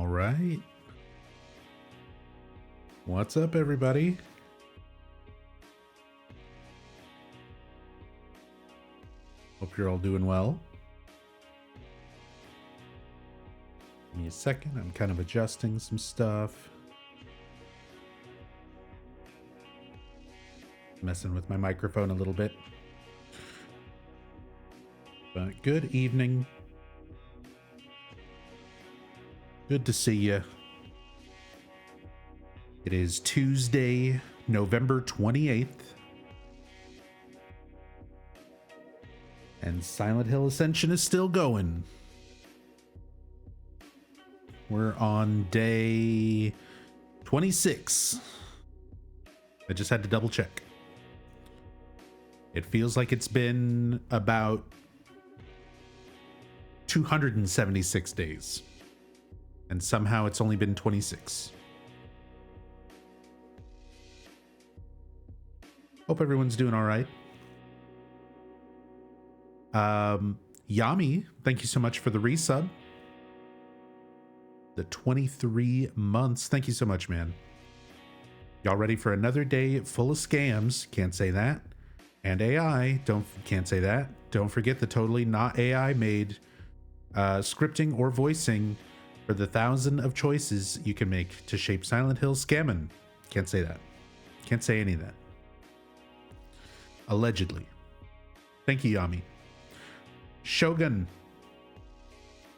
right. What's up, everybody? Hope you're all doing well. Give me a second. I'm kind of adjusting some stuff. Messing with my microphone a little bit. But good evening. Good to see you. It is Tuesday, November 28th. And Silent Hill Ascension is still going. We're on day 26. I just had to double check. It feels like it's been about 276 days. And somehow it's only been 26. Hope everyone's doing all right. Yami, thank you so much for the resub. The 23 months. Thank you so much, man. Y'all ready for another day full of scams? Can't say that. And AI, can't say that. Don't forget the totally not AI made scripting or voicing for the 1,000 of choices you can make to shape Silent Hill scamming. Can't say that. Can't say any of that. Allegedly. Thank you, Yami. Shogun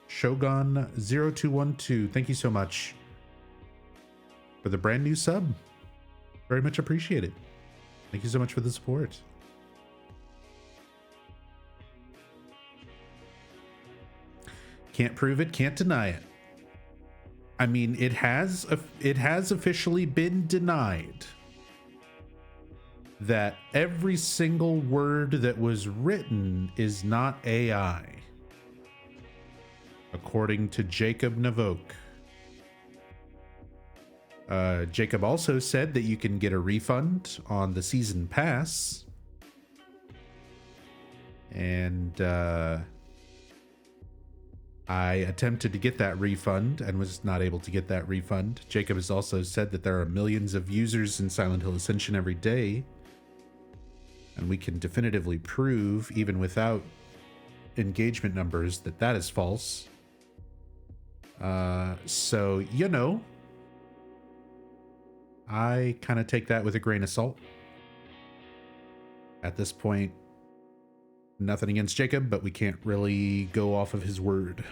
0212, thank you so much for the brand new sub. Very much appreciated. Thank you so much for the support. Can't prove it, can't deny it. I mean, it has officially been denied that every single word that was written is not AI, according to Jacob Navok. Jacob also said that you can get a refund on the season pass. And I attempted to get that refund and was not able to get that refund. Jacob has also said that there are millions of users in Silent Hill Ascension every day. And we can definitively prove, even without engagement numbers, that that is false. So, you know, I kind of take that with a grain of salt. At this point, nothing against Jacob, but we can't really go off of his word.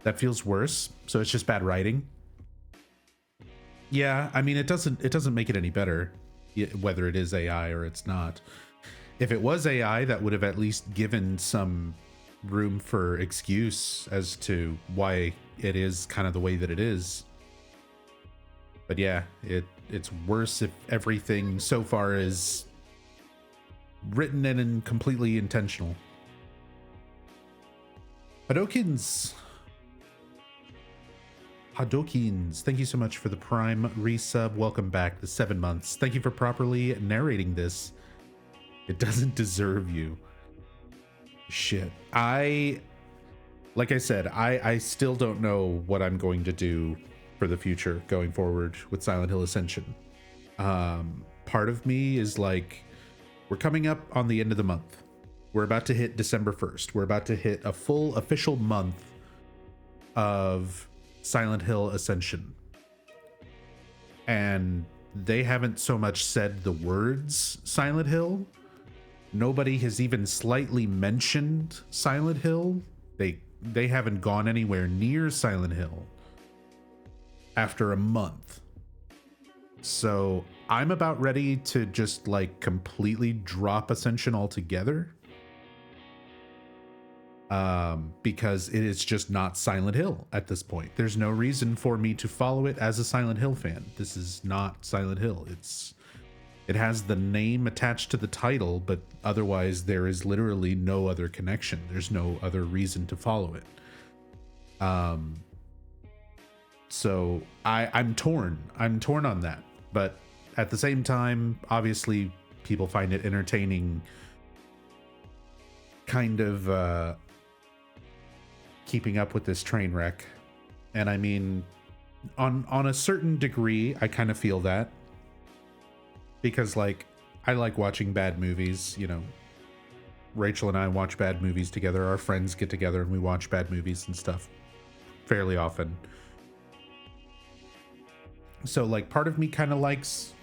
That feels worse, so it's just bad writing. Yeah, I mean, it doesn't make it any better, whether it is AI or it's not. If it was AI, that would have at least given some room for excuse as to why it is kind of the way that it is. But yeah, it's worse if everything so far is written and completely intentional. Hadokins, thank you so much for the Prime resub. Welcome back, the 7 months. Thank you for properly narrating this. It doesn't deserve you. Shit. Like I said, I still don't know what I'm going to do for the future going forward with Silent Hill Ascension. Part of me is like, we're coming up on the end of the month. We're about to hit December 1st. We're about to hit a full official month of Silent Hill Ascension. And they haven't so much said the words Silent Hill. Nobody has even slightly mentioned Silent Hill. They haven't gone anywhere near Silent Hill after a month. So I'm about ready to just like completely drop Ascension altogether. Because it is just not Silent Hill at this point. There's no reason for me to follow it as a Silent Hill fan. This is not Silent Hill. It has the name attached to the title, but otherwise there is literally no other connection. There's no other reason to follow it. So I'm torn. I'm torn on that. But at the same time, obviously people find it entertaining kind of keeping up with this train wreck. And I mean, on a certain degree, I kind of feel that, because like I like watching bad movies. You know, Rachel and I watch bad movies together. Our friends get together and we watch bad movies and stuff fairly often. So like part of me kind of likes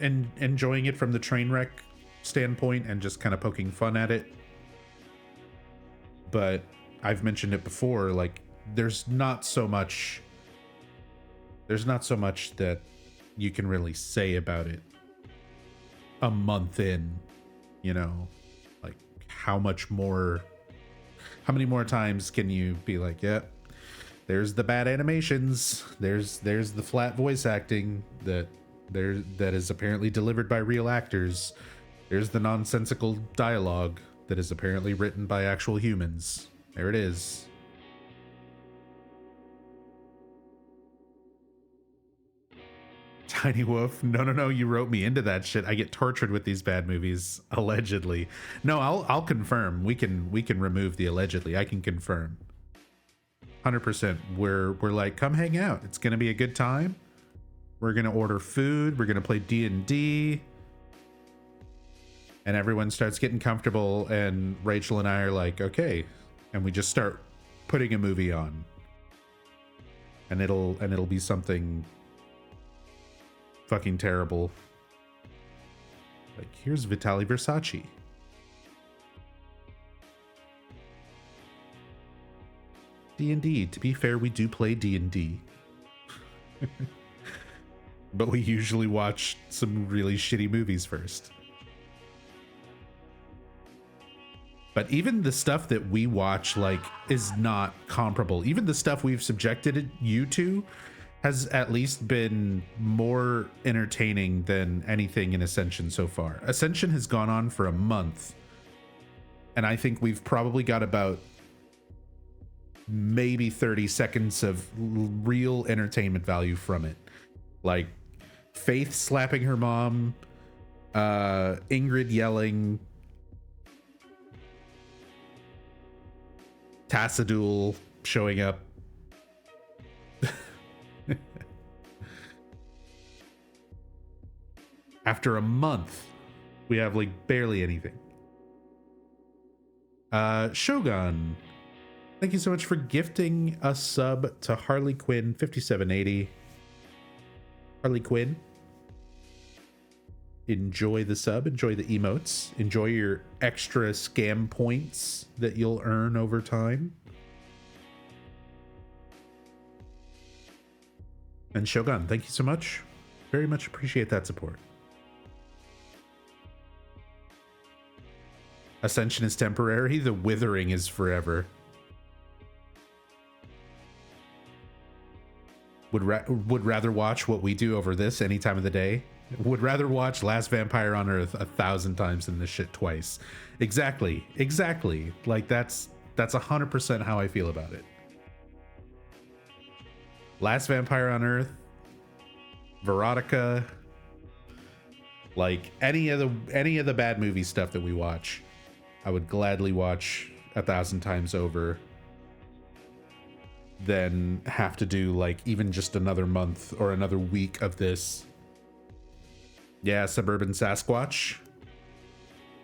and enjoying it from the train wreck standpoint and just kind of poking fun at it. But I've mentioned it before, like there's not so much that you can really say about it a month in, you know, like how many more times can you be like, yep, there's the bad animations, there's the flat voice acting that is apparently delivered by real actors, there's the nonsensical dialogue that is apparently written by actual humans. There it is. Tiny Wolf, no, you wrote me into that shit. I get tortured with these bad movies, allegedly. No, I'll confirm. We can remove the allegedly. I can confirm. 100%. We're like, come hang out. It's gonna be a good time. We're gonna order food. We're gonna play D&D. And everyone starts getting comfortable, and Rachel and I are like, okay, and we just start putting a movie on, and it'll be something fucking terrible. Like, here's Vitaly Versace. D&D. To be fair, we do play D&D. But we usually watch some really shitty movies first. But even the stuff that we watch, like, is not comparable. Even the stuff we've subjected you to has at least been more entertaining than anything in Ascension so far. Ascension has gone on for a month, and I think we've probably got about maybe 30 seconds of real entertainment value from it. Like Faith slapping her mom, Ingrid yelling, Tassadul showing up. After a month, we have like barely anything. Shogun, thank you so much for gifting a sub to Harley Quinn 5780. Harley Quinn, enjoy the sub, enjoy the emotes, enjoy your extra scam points that you'll earn over time. And Shogun, thank you so much. Very much appreciate that support. Ascension is temporary, the withering is forever. Would rather watch what we do over this any time of the day. Would rather watch Last Vampire on Earth 1,000 times than this shit twice. Exactly. Like that's 100% how I feel about it. Last Vampire on Earth, Veronica, like any of the bad movie stuff that we watch, I would gladly watch 1,000 times over than have to do like even just another month or another week of this. Yeah, Suburban Sasquatch,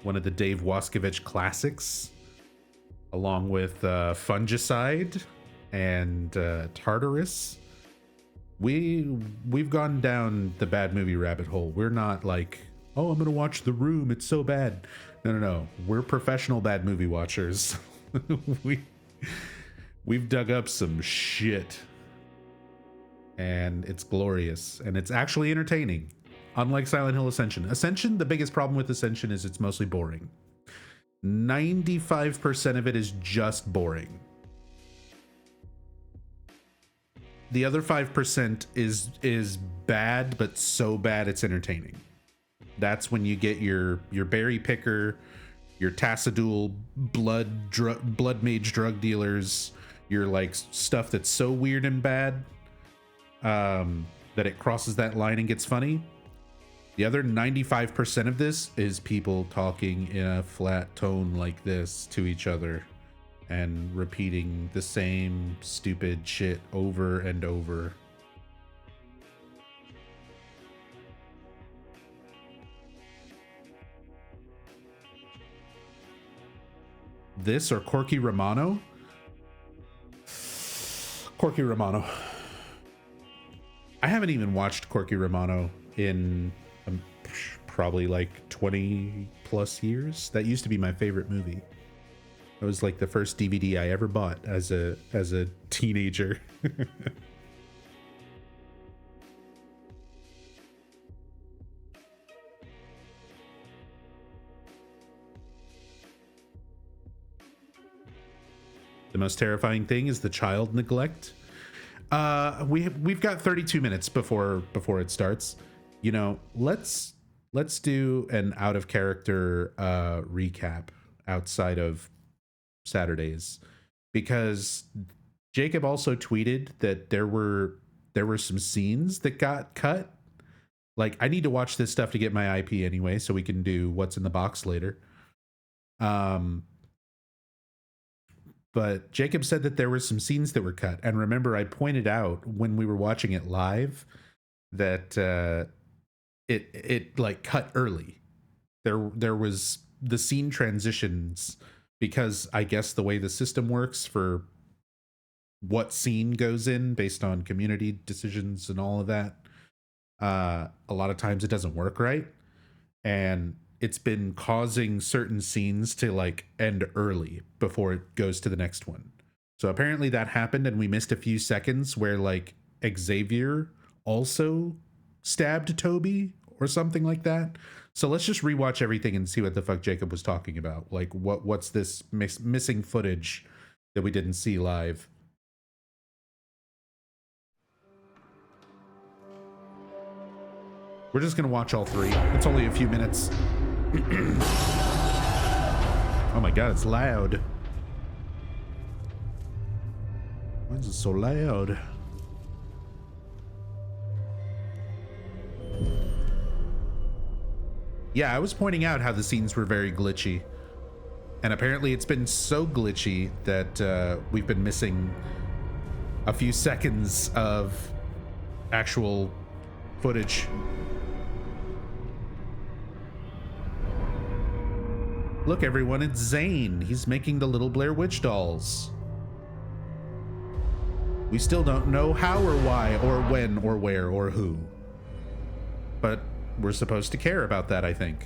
one of the Dave Waskovich classics, along with Fungicide and Tartarus. We've gone down the bad movie rabbit hole. We're not like, oh, I'm gonna watch The Room, it's so bad. No. We're professional bad movie watchers. We've dug up some shit, and it's glorious, and it's actually entertaining. Unlike Silent Hill Ascension, the biggest problem with Ascension is it's mostly boring. 95% of it is just boring. The other 5% is bad, but so bad it's entertaining. That's when you get your berry picker, your Tassadul blood mage drug dealers, your like stuff that's so weird and bad that it crosses that line and gets funny. The other 95% of this is people talking in a flat tone like this to each other and repeating the same stupid shit over and over. This or Corky Romano? Corky Romano. I haven't even watched Corky Romano in probably like 20 plus years. That used to be my favorite movie. It was like the first DVD I ever bought as a teenager. The most terrifying thing is the child neglect. We've got 32 minutes before it starts. You know, let's do an out of character recap outside of Saturdays, because Jacob also tweeted that there were some scenes that got cut. Like, I need to watch this stuff to get my IP anyway, so we can do what's in the box later. But Jacob said that there were some scenes that were cut. And remember, I pointed out when we were watching it live that it like cut early. There was the scene transitions, because I guess the way the system works for what scene goes in based on community decisions and all of that, a lot of times it doesn't work right. And it's been causing certain scenes to like end early before it goes to the next one. So apparently that happened, and we missed a few seconds where like Xavier also stabbed Toby or something like that. So let's just rewatch everything and see what the fuck Jacob was talking about. Like what's this missing footage that we didn't see live? We're just gonna watch all three. It's only a few minutes. Oh my god, it's loud. Why is it so loud? Yeah, I was pointing out how the scenes were very glitchy. And apparently it's been so glitchy that we've been missing a few seconds of actual footage. Look, everyone, it's Zane. He's making the little Blair Witch dolls. We still don't know how or why or when or where or who. But we're supposed to care about that, I think.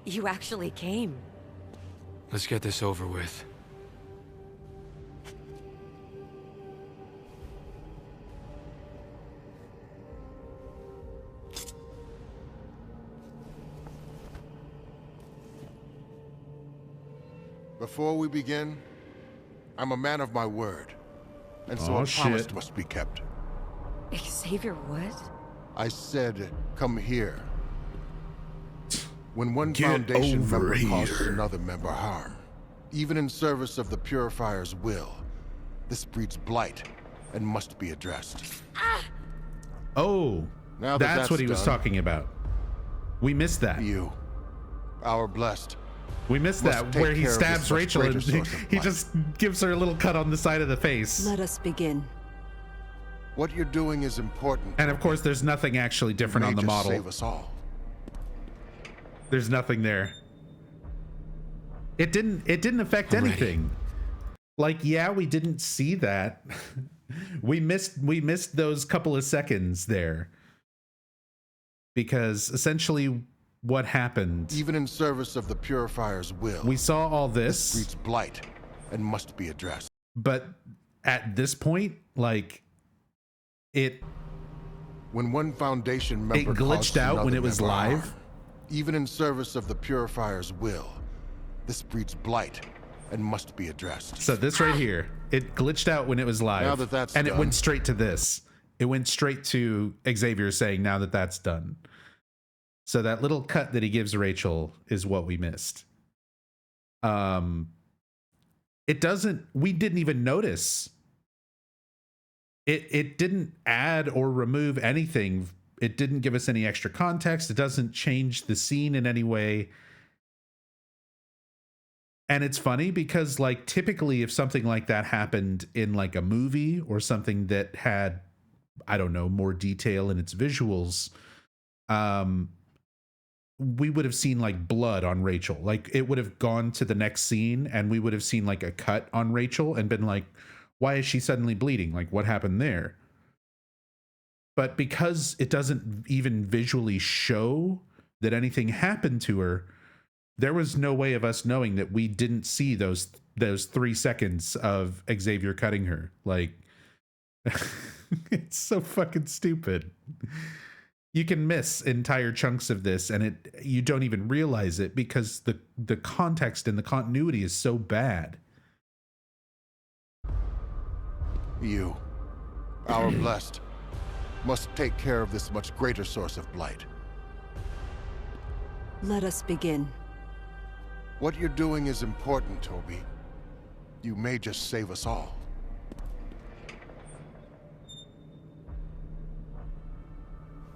You actually came. Let's get this over with. Before we begin, I'm a man of my word, and so a promise must be kept. Xavier, what? I said, come here. When one Foundation member causes another member harm, even in service of the Purifier's will, this breeds blight and must be addressed. Oh, now that's what he was talking about. We missed that. You, our blessed. We missed that, where he stabs Rachel and he just gives her a little cut on the side of the face. Let us begin. What you're doing is important. And of course, there's nothing actually different on the model. Save us all. There's nothing there. It didn't affect anything. Like, yeah, we didn't see that. we missed those couple of seconds there. Because essentially what happened, even in service of the Purifier's will, we saw all this breeds blight and must be addressed. But at this point, like, when one Foundation member glitched out when it was live harm, even in service of the Purifier's will, this breeds blight and must be addressed. So this right here, it glitched out when it was live. Now that that's and done, it went straight to this. It went straight to Xavier saying, now that that's done. So that little cut that he gives Rachel is what we missed. We didn't even notice it didn't add or remove anything. It didn't give us any extra context. It doesn't change the scene in any way. And it's funny because, like, typically if something like that happened in like a movie or something that had, I don't know, more detail in its visuals, we would have seen like blood on Rachel. Like, it would have gone to the next scene and we would have seen like a cut on Rachel and been like, why is she suddenly bleeding? Like, what happened there? But because it doesn't even visually show that anything happened to her, there was no way of us knowing that we didn't see those 3 seconds of Xavier cutting her. Like, it's so fucking stupid. You can miss entire chunks of this and you don't even realize it because the context and the continuity is so bad. You, our blessed, must take care of this much greater source of blight. Let us begin. What you're doing is important, Toby. You may just save us all.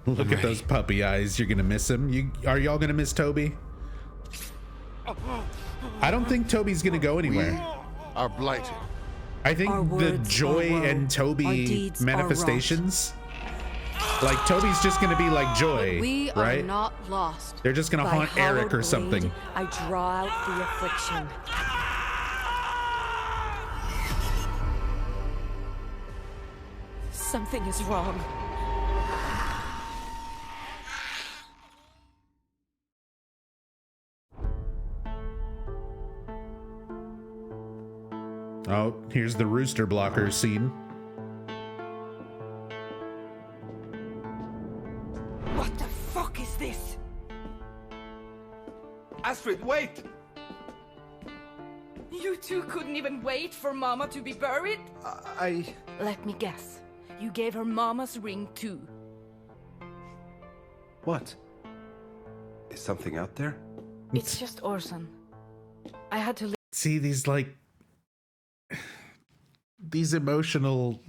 Look at those puppy eyes. You're gonna miss him. Are y'all gonna miss Toby? I don't think Toby's gonna go anywhere. We are blighted. I think Our the words Joy are woe. and Our Toby deeds are manifestations, like Toby's just gonna be like Joy, We are right? not lost. They're just gonna By haunt Eric hallowed or something. blade, I draw out the affliction. Something is wrong. Oh, here's the rooster blocker scene. What the fuck is this? Astrid, wait! You two couldn't even wait for Mama to be buried? Let me guess. You gave her Mama's ring too. What? Is something out there? It's just Orson. I had to leave. See these emotional,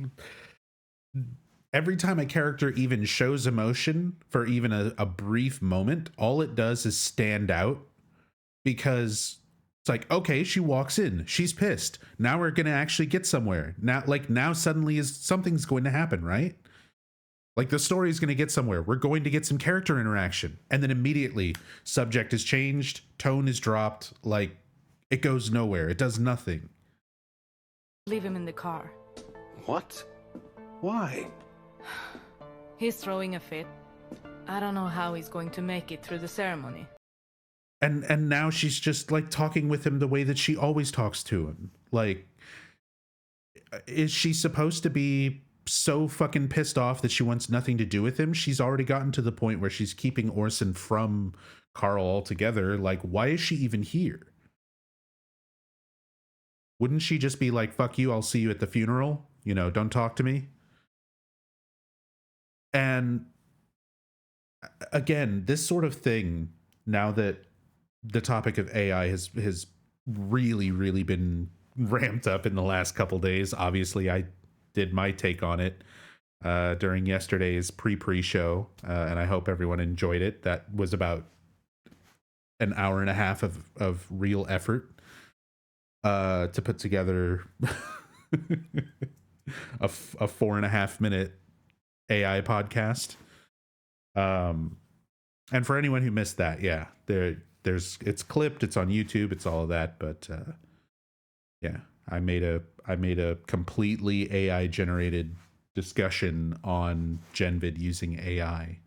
every time a character even shows emotion for even a brief moment, all it does is stand out, because it's like, okay, she walks in, she's pissed, now we're gonna actually get somewhere. Now suddenly something's going to happen, right? Like, the story is going to get somewhere. We're going to get some character interaction. And then immediately, subject is changed, tone is dropped, like, it goes nowhere. It does nothing. Leave him in the car. What? Why? He's throwing a fit. I don't know how he's going to make it through the ceremony. And now she's just, like, talking with him the way that she always talks to him. Like, is she supposed to be so fucking pissed off that she wants nothing to do with him? She's already gotten to the point where she's keeping Orson from Carl altogether. Like, why is she even here? Wouldn't she just be like, fuck you, I'll see you at the funeral? You know, don't talk to me. And again, this sort of thing, now that the topic of AI has really, really been ramped up in the last couple days. Obviously, I did my take on it during yesterday's pre-show, and I hope everyone enjoyed it. That was about an hour and a half of real effort to put together a 4.5 minute AI podcast. And for anyone who missed that, yeah, there's it's clipped, it's on YouTube, it's all of that. But yeah, I made a completely AI generated discussion on GenVid using AI.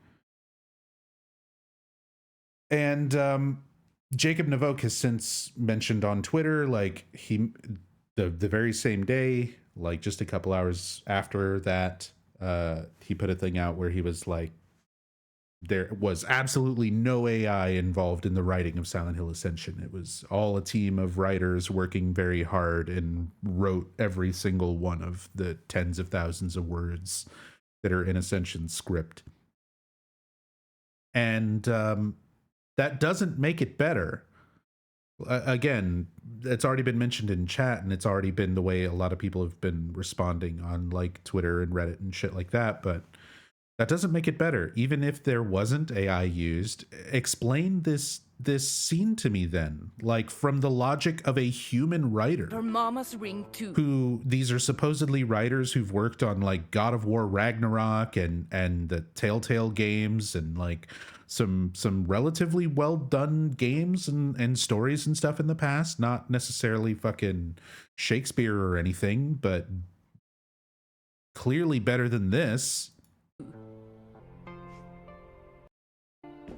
And Jacob Navok has since mentioned on Twitter, like, the very same day, like just a couple hours after that, he put a thing out where he was like, there was absolutely no AI involved in the writing of Silent Hill Ascension. It was all a team of writers working very hard and wrote every single one of the tens of thousands of words that are in Ascension's script. And that doesn't make it better. Again, it's already been mentioned in chat, and it's already been the way a lot of people have been responding on like Twitter and Reddit and shit like that, but that doesn't make it better. Even if there wasn't AI used, explain this scene to me then, like from the logic of a human writer. Her mama's ring too. Who these are supposedly writers who've worked on like God of War Ragnarok and the Telltale games and like some relatively well done games and stories and stuff in the past, not necessarily fucking Shakespeare or anything, but clearly better than this.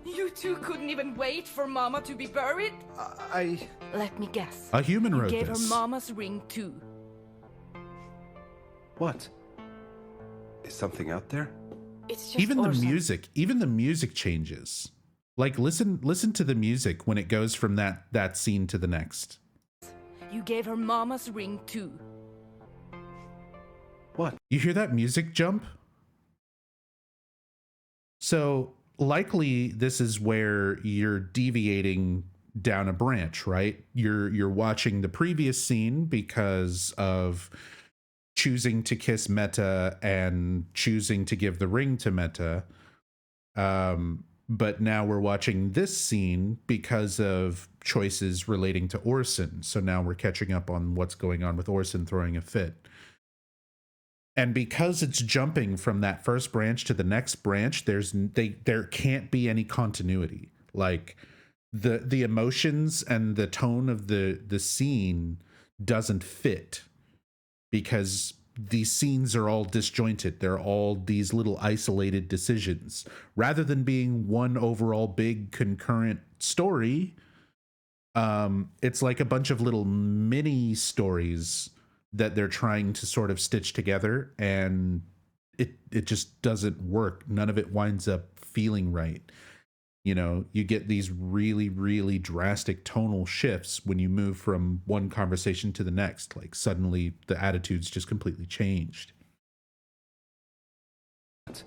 You two couldn't even wait for Mama to be buried? Let me guess. A human You wrote gave this. her Mama's ring too. What? Is something out there? It's just Even Orson. the music changes. Like listen to the music when it goes from that scene to the next. You gave her Mama's ring too. What? You hear that music jump? So likely this is where you're deviating down a branch, right? You're watching the previous scene because of choosing to kiss Meta and choosing to give the ring to Meta. But now we're watching this scene because of choices relating to Orson. So now we're catching up on what's going on with Orson throwing a fit. And because it's jumping from that first branch to the next branch, there can't be any continuity. Like the emotions and the tone of the scene doesn't fit because these scenes are all disjointed. They're all these little isolated decisions rather than being one overall big concurrent story. It's like a bunch of little mini stories that they're trying to sort of stitch together, and it just doesn't work. None of it winds up feeling right. You know, you get these really, really drastic tonal shifts when you move from one conversation to the next. Like suddenly the attitude's just completely changed. What?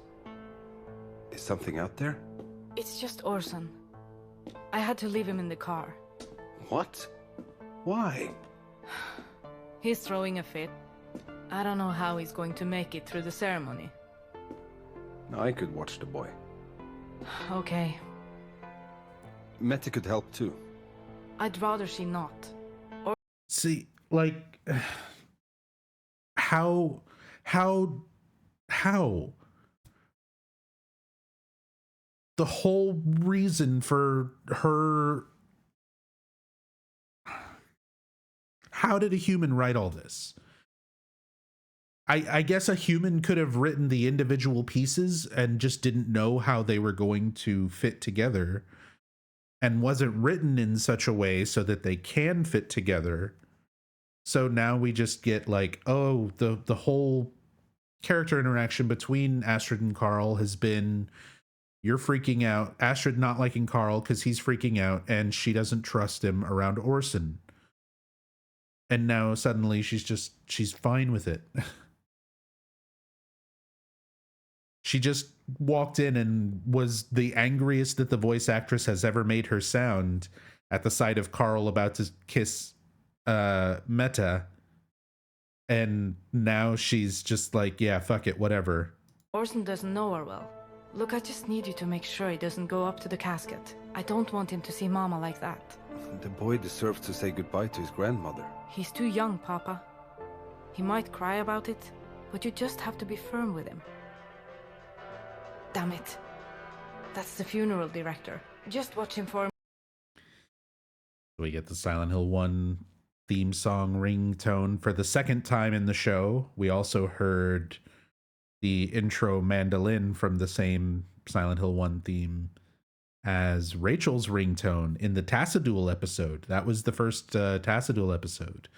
Is something out there? It's just Orson. I had to leave him in the car. What? Why? He's throwing a fit. I don't know how he's going to make it through the ceremony. I could watch the boy. Okay. Meta could help too. I'd rather she not. See, like, how the whole reason for her, how did a human write all this? I guess a human could have written the individual pieces and just didn't know how they were going to fit together, and wasn't written in such a way so that they can fit together. So now we just get like, oh, the whole character interaction between Astrid and Carl has been, you're freaking out, Astrid not liking Carl because he's freaking out and she doesn't trust him around Orson. And now suddenly she's fine with it. She just walked in and was the angriest that the voice actress has ever made her sound at the sight of Carl about to kiss Meta. And now she's just like, yeah, fuck it, whatever. Orson doesn't know her well. Look, I just need you to make sure he doesn't go up to the casket. I don't want him to see Mama like that. The boy deserves to say goodbye to his grandmother. He's too young, Papa. He might cry about it, but you just have to be firm with him. Damn it. That's the funeral director. Just watch him for me. We get the Silent Hill 1 theme song ringtone for the second time in the show. We also heard the intro mandolin from the same Silent Hill 1 theme as Rachel's ringtone in the Tassadul episode. That was the first Tassadul episode.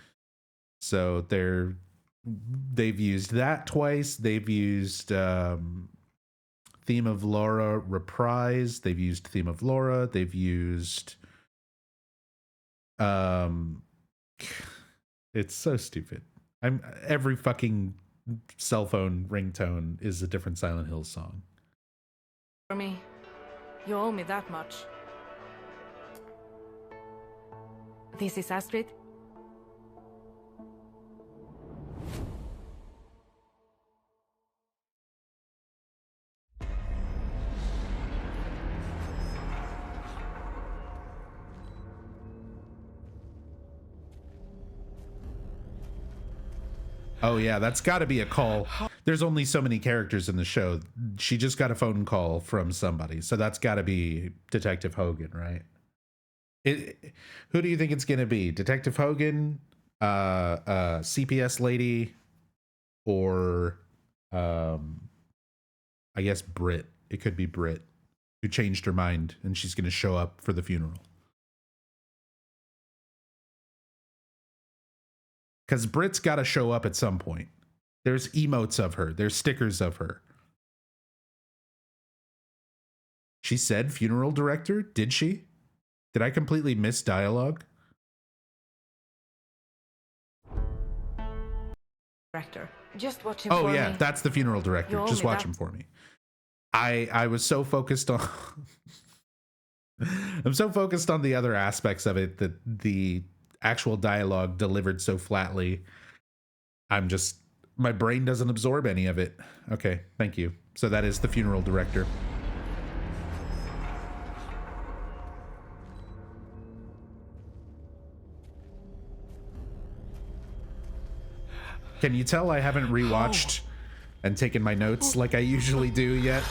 So they've used that twice. They've used Theme of Laura reprise. They've used Theme of Laura. They've used it's so stupid. Every fucking cell phone ringtone is a different Silent Hill song. For me. You owe me that much. This is Astrid. Oh yeah, that's got to be a call. There's only so many characters in the show. She just got a phone call from somebody, so that's got to be Detective Hogan, right? Who do you think it's gonna be? Detective Hogan, CPS lady, or I guess Britt. It could be Britt, who changed her mind and she's gonna show up for the funeral. Because Britt's got to show up at some point. There's emotes of her. There's stickers of her. She said funeral director? Did she? Did I completely miss dialogue? Director. Just watch him for me. Oh yeah, that's the funeral director. Just watch him for me. I was so focused on I'm so focused on the other aspects of it that the actual dialogue delivered so flatly. My brain doesn't absorb any of it. Okay, thank you. So that is the funeral director. Can you tell I haven't rewatched and taken my notes like I usually do yet?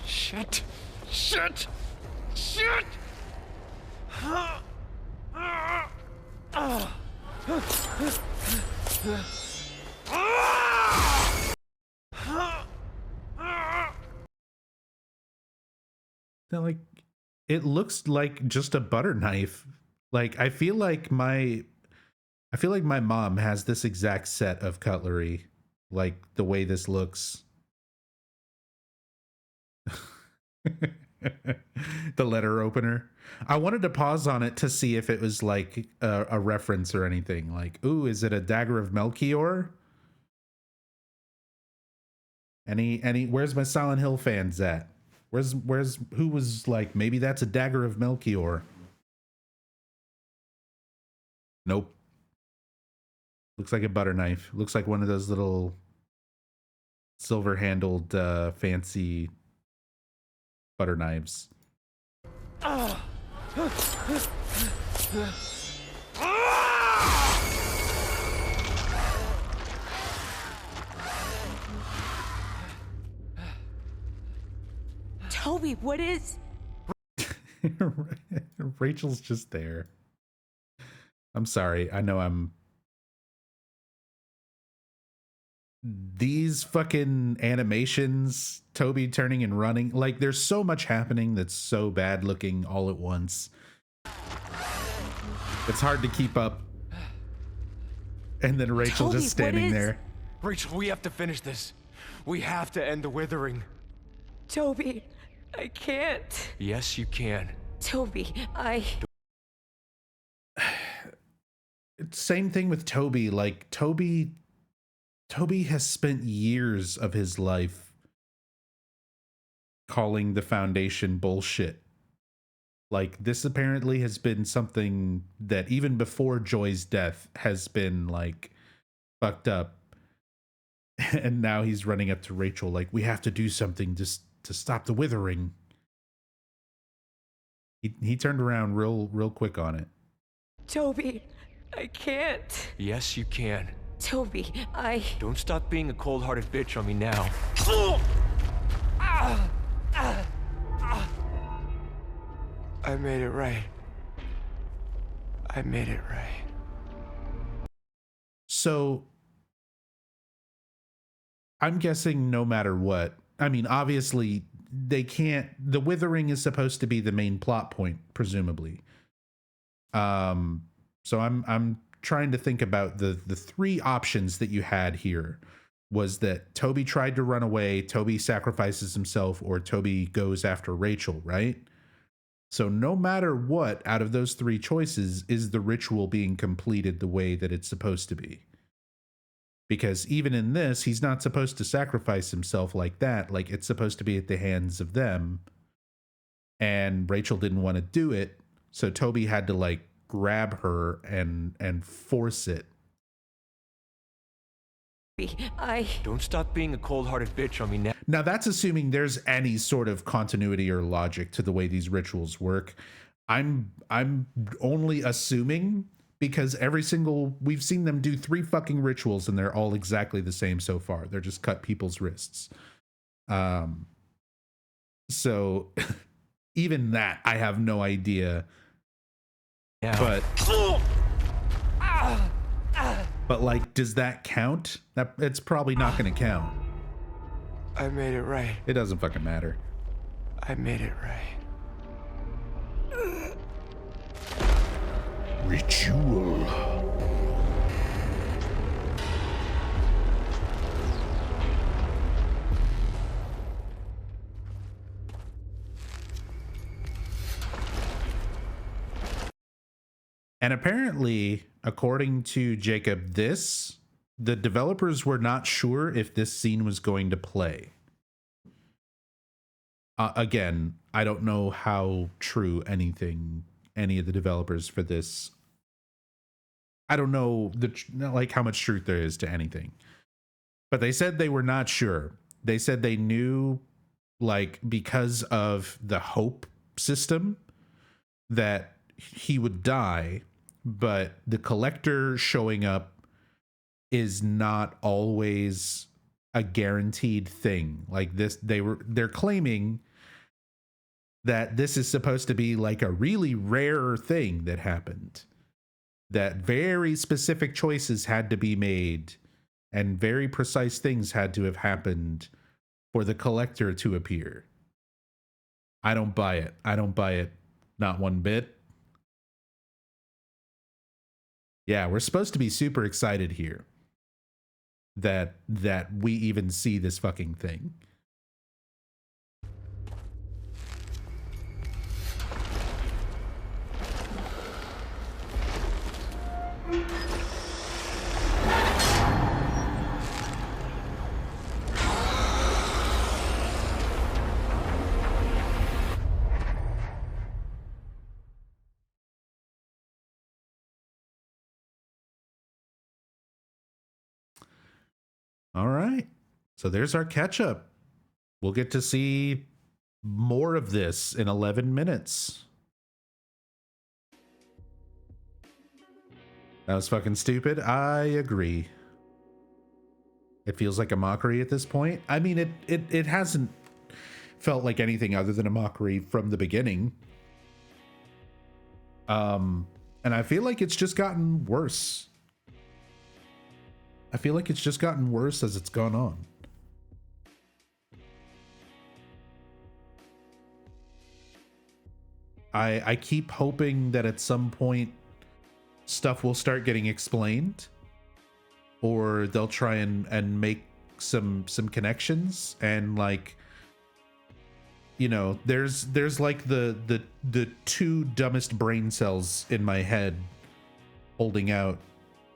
Shit! Shit! Shit! Now, like, it looks like just a butter knife. Like, I feel like my mom has this exact set of cutlery, like the way this looks. The letter opener. I wanted to pause on it to see if it was like a reference or anything. Like, ooh, is it a dagger of Melchior? Any where's my Silent Hill fans at? Where's who was like, maybe that's a dagger of Melchior? Nope. Looks like a butter knife. Looks like one of those little silver handled fancy butter knives. Toby, what is... Rachel's just there. I'm sorry. I know these fucking animations, Toby turning and running, like there's so much happening that's so bad looking all at once. It's hard to keep up. And then Rachel Toby, just standing there. Rachel, we have to finish this. We have to end the withering. Toby, I can't. Yes, you can. Toby, Same thing with Toby. Like Toby has spent years of his life calling the Foundation bullshit. Like, this apparently has been something that even before Joy's death has been like fucked up. And now he's running up to Rachel like, we have to do something just to stop the withering. He turned around real quick on it. Toby, I can't. Yes, you can. Toby, Don't stop being a cold-hearted bitch on me now. I made it right. I made it right. So I'm guessing no matter what, I mean, obviously the withering is supposed to be the main plot point, presumably. So I'm trying to think about the three options that you had here. Was that Toby tried to run away, Toby sacrifices himself, or Toby goes after Rachel, right? So no matter what, out of those three choices, is the ritual being completed the way that it's supposed to be? Because even in this, he's not supposed to sacrifice himself like that. Like, it's supposed to be at the hands of them. and Rachel didn't want to do it, so Toby had to like grab her and force it. I Don't stop being a cold-hearted bitch on me now. Now that's assuming there's any sort of continuity or logic to the way these rituals work. I'm only assuming because we've seen them do 3 fucking rituals and they're all exactly the same so far. They're just cut people's wrists. So even that I have no idea. Yeah. But like, does that count? That it's probably not going to count. I made it right. It doesn't fucking matter. I made it right. Ritual. And apparently, according to Jacob, the developers were not sure if this scene was going to play. Again, I don't know how true any of the developers for this. I don't know like how much truth there is to anything. But they said they were not sure. They said they knew, like, because of the hope system, that he would die, but the collector showing up is not always a guaranteed thing. Like this, they're claiming that this is supposed to be like a really rare thing that happened, that very specific choices had to be made and very precise things had to have happened for the collector to appear. I don't buy it. I don't buy it. Not one bit. Yeah, we're supposed to be super excited here that we even see this fucking thing. All right. So there's our catch up. We'll get to see more of this in 11 minutes. That was fucking stupid. I agree. It feels like a mockery at this point. I mean, it hasn't felt like anything other than a mockery from the beginning. And I feel like it's just gotten worse. I feel like it's just gotten worse as it's gone on. I keep hoping that at some point stuff will start getting explained, or they'll try and make some connections, and like, you know, there's like the 2 dumbest brain cells in my head holding out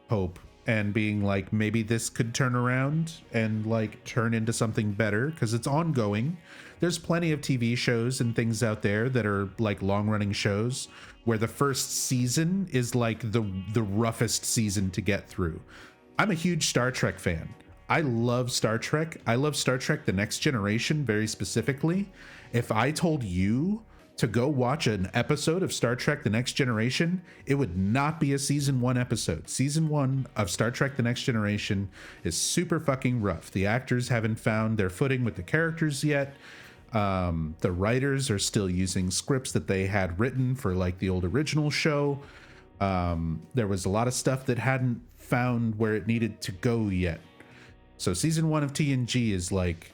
hope and being like, maybe this could turn around and like turn into something better, because it's ongoing. There's plenty of TV shows and things out there that are like long running shows where the first season is like the roughest season to get through. I'm a huge Star Trek fan. I love Star Trek. I love Star Trek The Next Generation very specifically. If I told you to go watch an episode of Star Trek The Next Generation, it would not be a season 1 episode. Season 1 of Star Trek The Next Generation is super fucking rough. The actors haven't found their footing with the characters yet. The writers are still using scripts that they had written for like the old original show. There was a lot of stuff that hadn't found where it needed to go yet. So season 1 of TNG is like,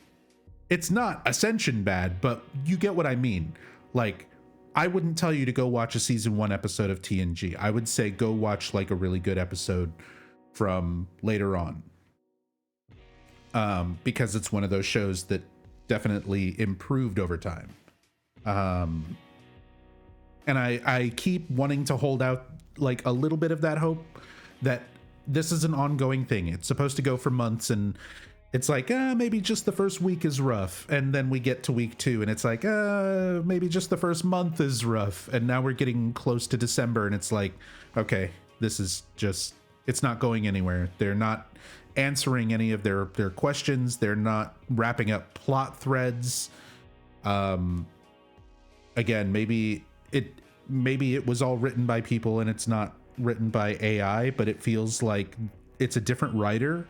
it's not Ascension bad, but you get what I mean. Like, I wouldn't tell you to go watch a season 1 episode of TNG. I would say go watch like a really good episode from later on. Because it's one of those shows that definitely improved over time. And I keep wanting to hold out like a little bit of that hope that this is an ongoing thing. It's supposed to go for months, and It's like, maybe just the first week is rough. And then we get to week 2 and it's like, maybe just the first month is rough. And now we're getting close to December and it's like, okay, this is just, it's not going anywhere. They're not answering any of their questions. They're not wrapping up plot threads. Again, maybe it was all written by people and it's not written by AI, but it feels like it's a different writer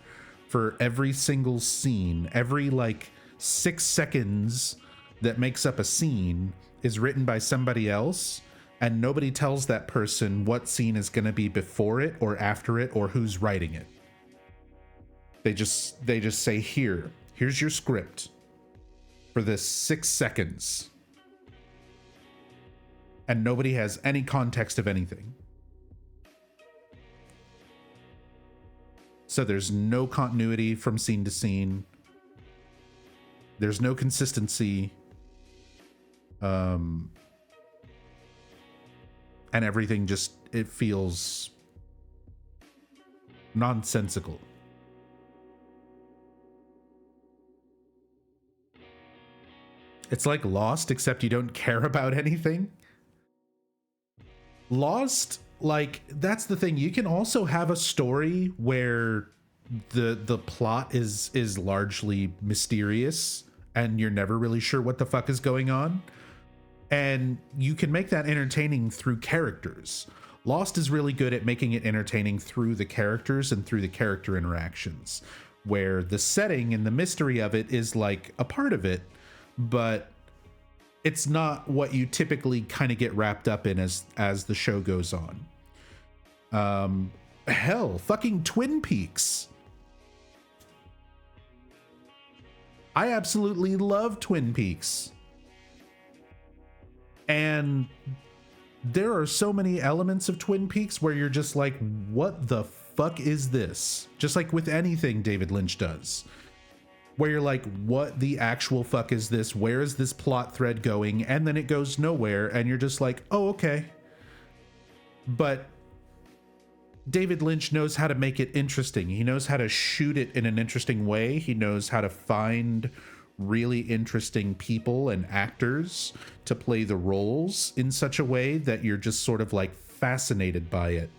for every single scene. Every like 6 seconds that makes up a scene is written by somebody else, and nobody tells that person what scene is going to be before it or after it or who's writing it. They just say, here's your script for this 6 seconds, and nobody has any context of anything. So there's no continuity from scene to scene. There's no consistency. And everything just, it feels nonsensical. It's like Lost, except you don't care about anything. Lost, like, that's the thing. You can also have a story where the plot is largely mysterious and you're never really sure what the fuck is going on. And you can make that entertaining through characters. Lost is really good at making it entertaining through the characters and through the character interactions, where the setting and the mystery of it is like a part of it, but it's not what you typically kind of get wrapped up in as the show goes on. Hell, fucking Twin Peaks. I absolutely love Twin Peaks. And there are so many elements of Twin Peaks where you're just like, what the fuck is this? Just like with anything David Lynch does, where you're like, what the actual fuck is this? Where is this plot thread going? And then it goes nowhere and you're just like, oh, okay. But David Lynch knows how to make it interesting. He knows how to shoot it in an interesting way. He knows how to find really interesting people and actors to play the roles in such a way that you're just sort of like fascinated by it.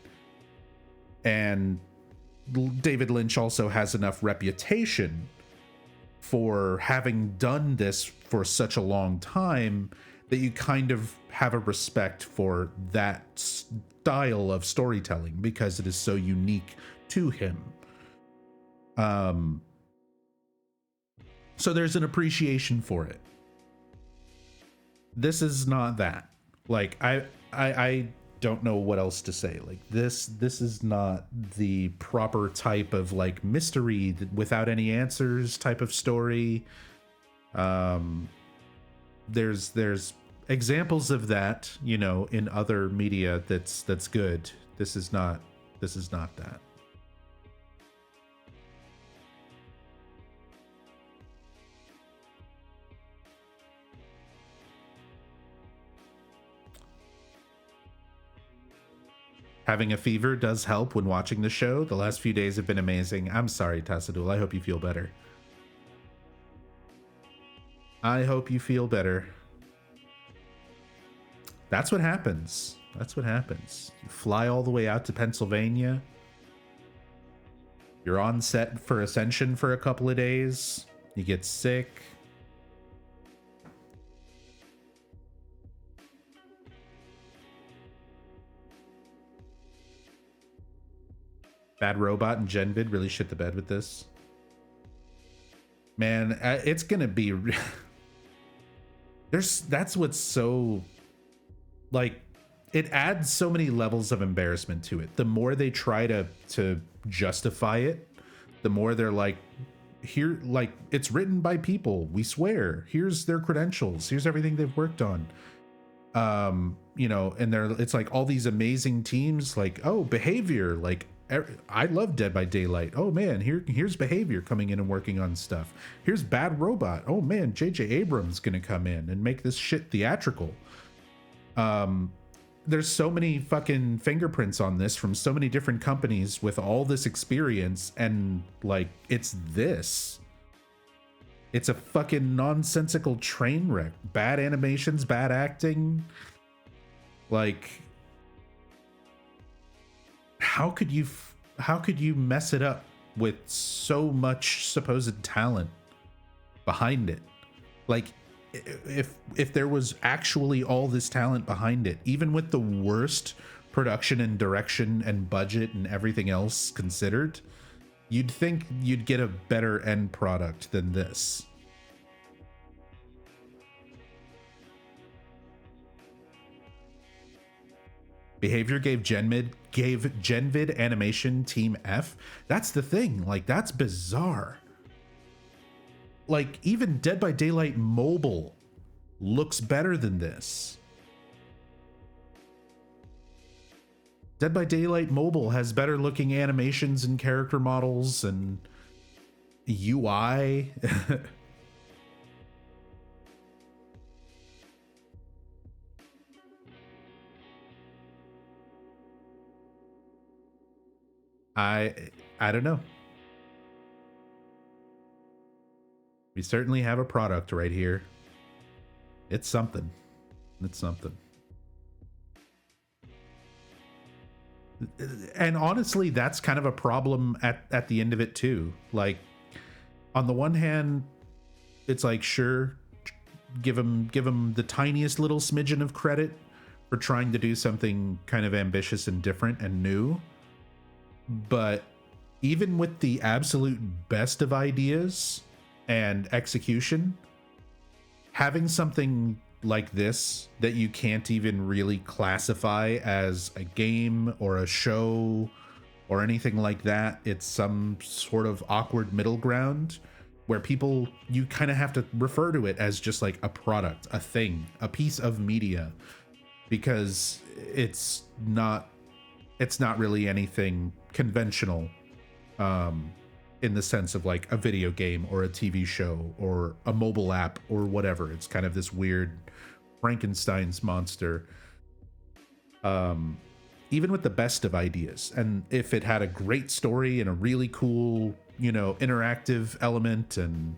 And David Lynch also has enough reputation for having done this for such a long time that you kind of have a respect for that style of storytelling because it is so unique to him. So there's an appreciation for it. This is not that. Like, I don't know what else to say. Like, this is not the proper type of like mystery without any answers type of story. There's examples of that, you know, in other media that's good. This is not that. Having a fever does help when watching the show. The last few days have been amazing. I'm sorry, Tassadul. I hope you feel better. I hope you feel better. That's what happens. That's what happens. You fly all the way out to Pennsylvania. You're on set for Ascension for a couple of days. You get sick. Bad Robot and Genvid really shit the bed with this. Man, it's gonna be... That's what's so... Like, it adds so many levels of embarrassment to it. The more they try to justify it, the more they're like, here, like, it's written by people, we swear. Here's their credentials. Here's everything they've worked on. You know, and it's like all these amazing teams, like, oh, Behavior, like, I love Dead by Daylight. Oh man, here's Behavior coming in and working on stuff. Here's Bad Robot. Oh man, J.J. Abrams gonna come in and make this shit theatrical. There's so many fucking fingerprints on this from so many different companies with all this experience, and like, it's this. It's a fucking nonsensical train wreck. Bad animations, bad acting. Like, how could you mess it up with so much supposed talent behind it? Like, if there was actually all this talent behind it, even with the worst production and direction and budget and everything else considered, you'd think you'd get a better end product than this. Behavior gave Genvid Animation Team F. That's the thing. Like, that's bizarre. Like, even Dead by Daylight Mobile looks better than this. Dead by Daylight Mobile has better looking animations and character models and UI. I don't know. We certainly have a product right here. It's something. It's something. And honestly, that's kind of a problem at the end of it too. Like, on the one hand, it's like, sure, give them the tiniest little smidgen of credit for trying to do something kind of ambitious and different and new. But even with the absolute best of ideas and execution, having something like this that you can't even really classify as a game or a show or anything like that, it's some sort of awkward middle ground where people, you kind of have to refer to it as just like a product, a thing, a piece of media, because it's not really anything conventional in the sense of like a video game or a TV show or a mobile app or whatever. It's kind of this weird Frankenstein's monster. Even with the best of ideas, and if it had a great story and a really cool, interactive element and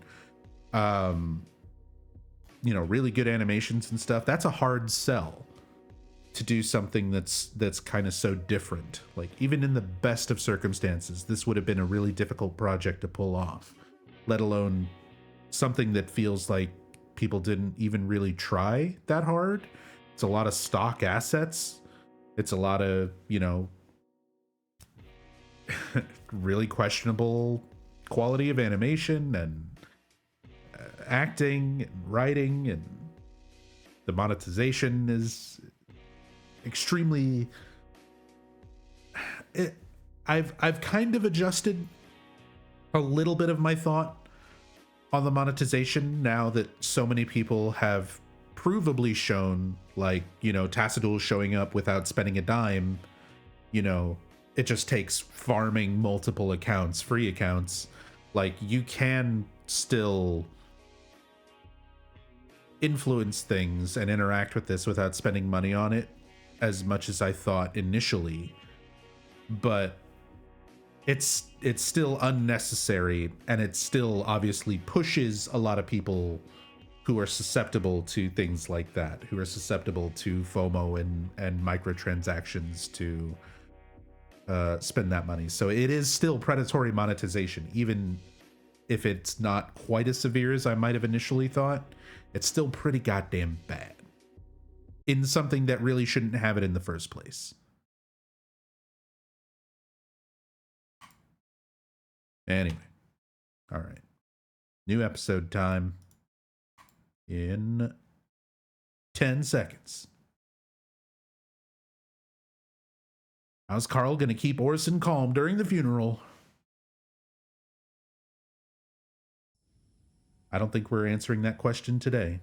really good animations and stuff, that's a hard sell to do something that's kind of so different. Like, even in the best of circumstances, this would have been a really difficult project to pull off, let alone something that feels like people didn't even really try that hard. It's a lot of stock assets. It's a lot of, really questionable quality of animation and acting and writing, and the monetization is extremely. I've kind of adjusted a little bit of my thought on the monetization now that so many people have provably shown, like, Tassadul showing up without spending a dime. It just takes farming multiple accounts, free accounts. Like, you can still influence things and interact with this without spending money on it as much as I thought initially, but it's still unnecessary, and it still obviously pushes a lot of people who are susceptible to things like that, who are susceptible to FOMO and microtransactions to spend that money. So it is still predatory monetization, even if it's not quite as severe as I might have initially thought. It's still pretty goddamn bad in something that really shouldn't have it in the first place. Anyway, all right. New episode time in 10 seconds. How's Carl gonna keep Orson calm during the funeral? I don't think we're answering that question today.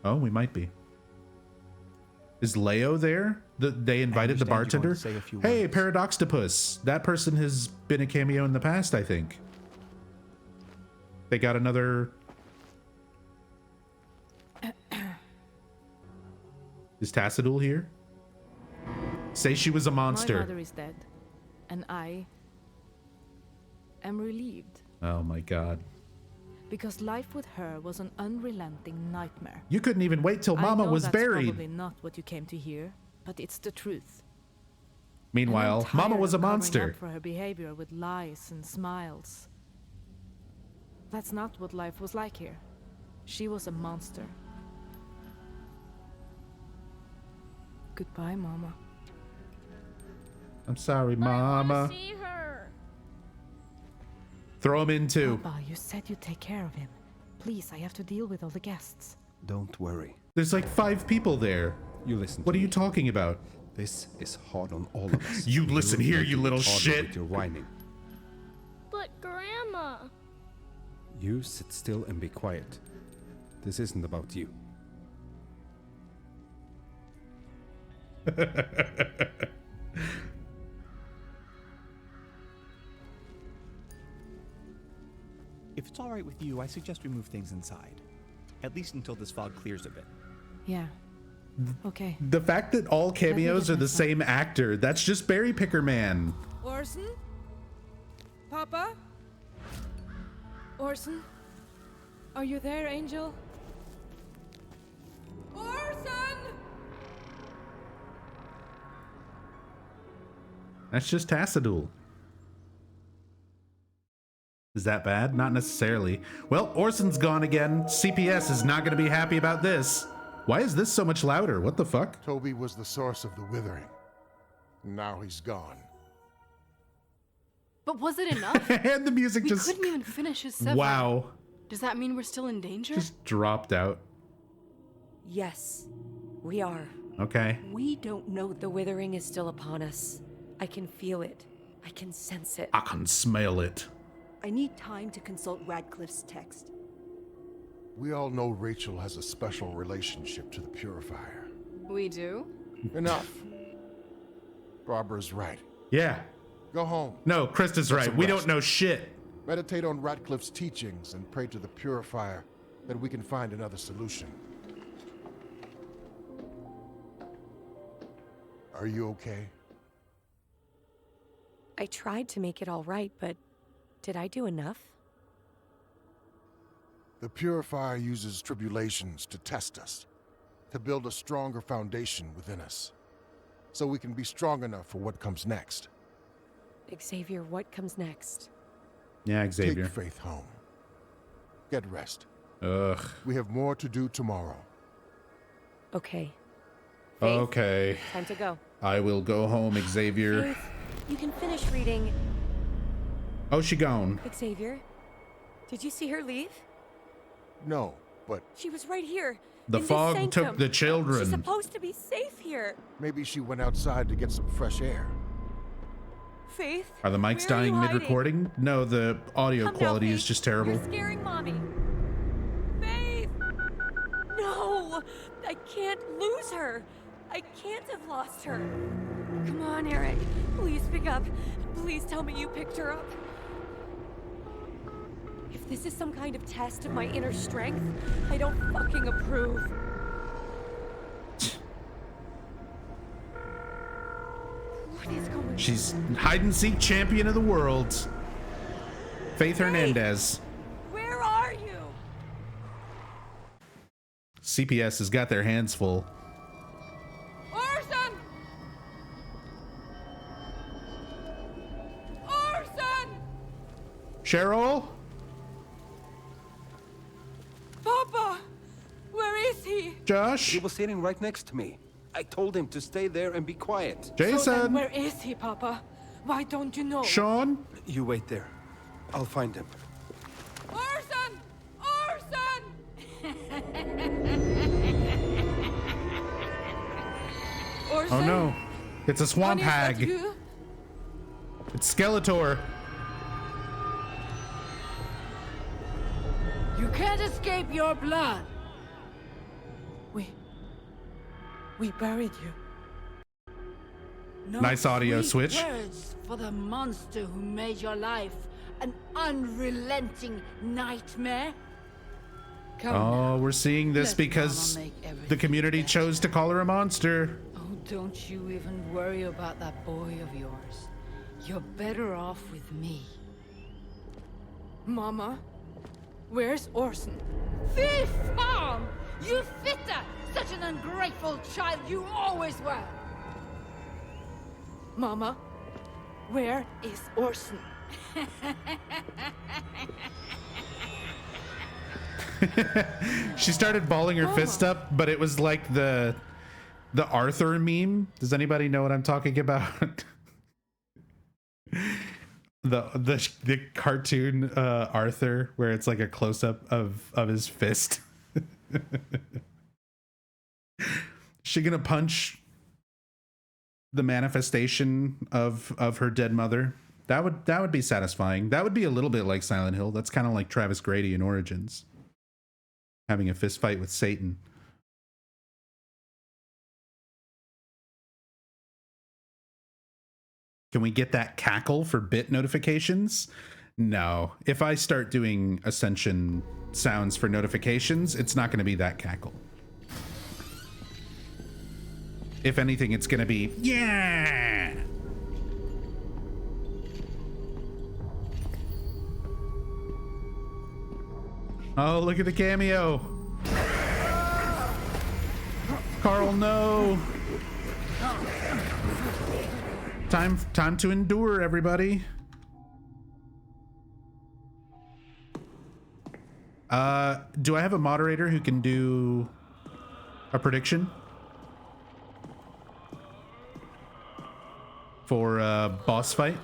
Oh, we might be. Is Leo there? They invited the bartender? Hey, Paradoxtopus. That person has been a cameo in the past, I think. They got another... Is Tassadul here? Say she was a monster. My mother is dead, and I am relieved. Oh my god. Because life with her was an unrelenting nightmare. You couldn't even wait till Mama I know was that's buried. probably not what you came to hear, but it's the truth. Meanwhile, And I'm Mama tired was a of covering monster. up for her behavior with lies and smiles. That's not what life was like here. She was a monster. Goodbye, Mama. I'm sorry, Mama. See her. Throw him in too. Papa, you said you'd take care of him. Please, I have to deal with all the guests. Don't worry. There's like 5 people there. You listen. What to are you me. talking about? This is hard on all of us. You listen here, you little Harder shit. With your whining. But Grandma. You sit still and be quiet. This isn't about you. If it's all right with you, I suggest we move things inside. At least until this fog clears a bit. Yeah. Okay. The fact that all cameos get are the my same actor, that's just Berry Picker Man. Orson? Papa? Orson? Are you there, Angel? Orson! That's just Tassadul. Is that bad? Not necessarily. Well, Orson's gone again. CPS is not going to be happy about this. Why is this so much louder? What the fuck? Toby was the source of the withering. Now he's gone. But was it enough? And the music We just... couldn't even finish his 7. Wow. Does that mean we're still in danger? Just dropped out. Yes, we are. Okay. We don't know the withering is still upon us. I can feel it. I can sense it. I can smell it. I need time to consult Radcliffe's text. We all know Rachel has a special relationship to the Purifier. We do? Enough. Barbara's right. Yeah. Go home. No, Krista's Get right. some We rest. don't know shit. Meditate on Radcliffe's teachings and pray to the Purifier that we can find another solution. Are you okay? I tried to make it all right, but did I do enough? The Purifier uses tribulations to test us, to build a stronger foundation within us, so we can be strong enough for what comes next. Xavier, what comes next? Yeah, Xavier. Take Faith home. Get rest. Ugh. We have more to do tomorrow. Okay. Faith, Okay. time to go. I will go home, Xavier. Faith, you can finish reading. Oh, she gone. Xavier, did you see her leave? No, but She was right here. The in this fog sanctum. took the children. She's supposed to be safe here. maybe she went outside to get some fresh air. Faith, Are the mics where are you dying hiding? mid-recording? No, the audio Come now, quality is Faith. just terrible. You're scaring Mommy. Faith! No! I can't lose her. I can't have lost her. Come on, Eric. Please pick up. Please tell me you picked her up. If this is some kind of test of my inner strength, I don't fucking approve. What is going on? She's hide-and-seek champion of the world. Faith Hernandez. Where are you? CPS has got their hands full. Orson! Orson! Cheryl? Papa! Where is he? Josh? He was sitting right next to me. I told him to stay there and be quiet. So then Jason? where is he, Papa? Why don't you know? Sean? You wait there. I'll find him. Orson! Orson! Orson? Oh no. It's a swamp Honey, is that hag. you? It's Skeletor. You can't escape your blood. We buried you. No Nice audio sweet switch. Words for the monster who made your life an unrelenting nightmare. Come Oh, now. we're seeing this Let because Mama make the everything community better. chose to call her a monster. Oh, don't you even worry about that boy of yours. You're better off with me. Mama, where's Orson? Thief! Harm! You fitter! Such an ungrateful child you always were! Mama, where is Orson? She started balling her fist up, but it was like the Arthur meme. Does anybody know what I'm talking about? the cartoon Arthur, where it's like a close up of his fist. She gonna punch the manifestation of her dead mother? That would be satisfying. That would be a little bit like Silent Hill. That's kind of like Travis Grady in Origins, having a fist fight with Satan. Can we get that cackle for bit notifications? No. If I start doing Ascension sounds for notifications, it's not going to be that cackle. If anything, it's going to be, yeah! Oh, look at the cameo. Carl, no. Time to endure, everybody. Do I have a moderator who can do a prediction for a boss fight?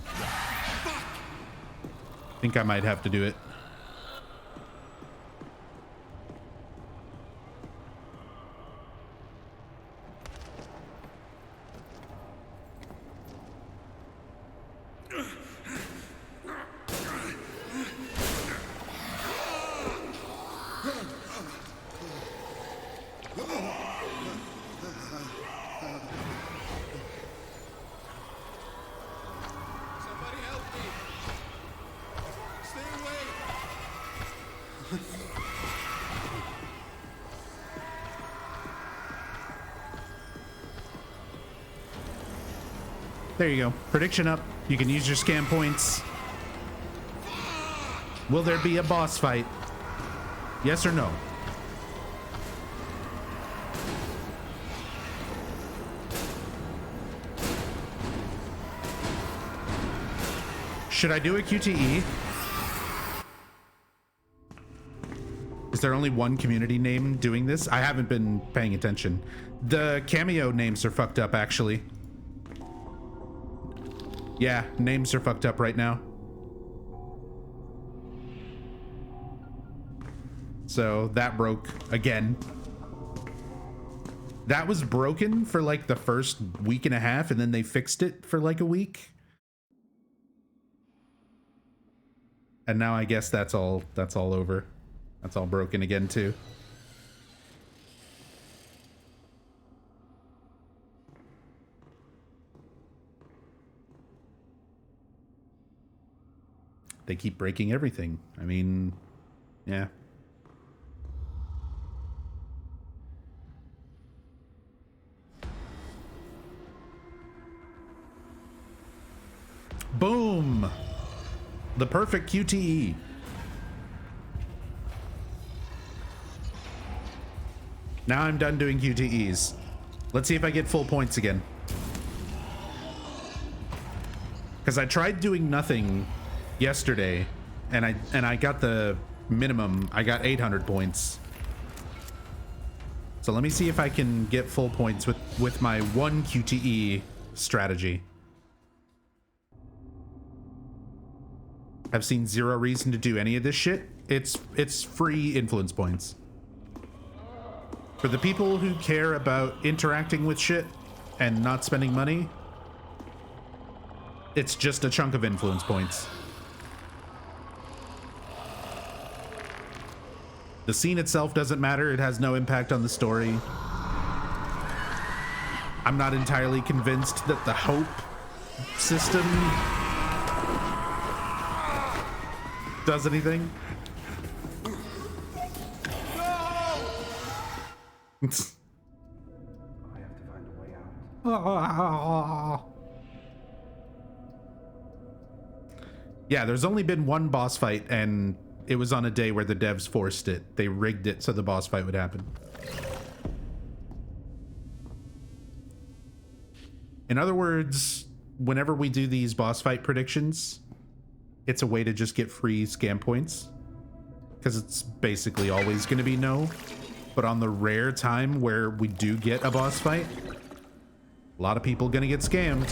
I think I might have to do it. There you go. Prediction up. You can use your scam points. Will there be a boss fight? Yes or no? Should I do a QTE? Is there only one community name doing this? I haven't been paying attention. The cameo names are fucked up, actually. Yeah, names are fucked up right now. So that broke again. That was broken for like the first week and a half, and then they fixed it for like a week. And now I guess that's all over. That's all broken again too. They keep breaking everything. I mean, yeah. Boom! The perfect QTE. Now I'm done doing QTEs. Let's see if I get full points again. Because I tried doing nothing yesterday, and I got the minimum. I got 800 points. So let me see if I can get full points with my one QTE strategy. I've seen zero reason to do any of this shit. It's free influence points. For the people who care about interacting with shit and not spending money, it's just a chunk of influence points. The scene itself doesn't matter. It has no impact on the story. I'm not entirely convinced that the hope system does anything. I have to find a way out. Yeah, there's only been one boss fight, and it was on a day where the devs forced it. They rigged it so the boss fight would happen. In other words, whenever we do these boss fight predictions, it's a way to just get free scam points. Because it's basically always going to be no. But on the rare time where we do get a boss fight, a lot of people going to get scammed.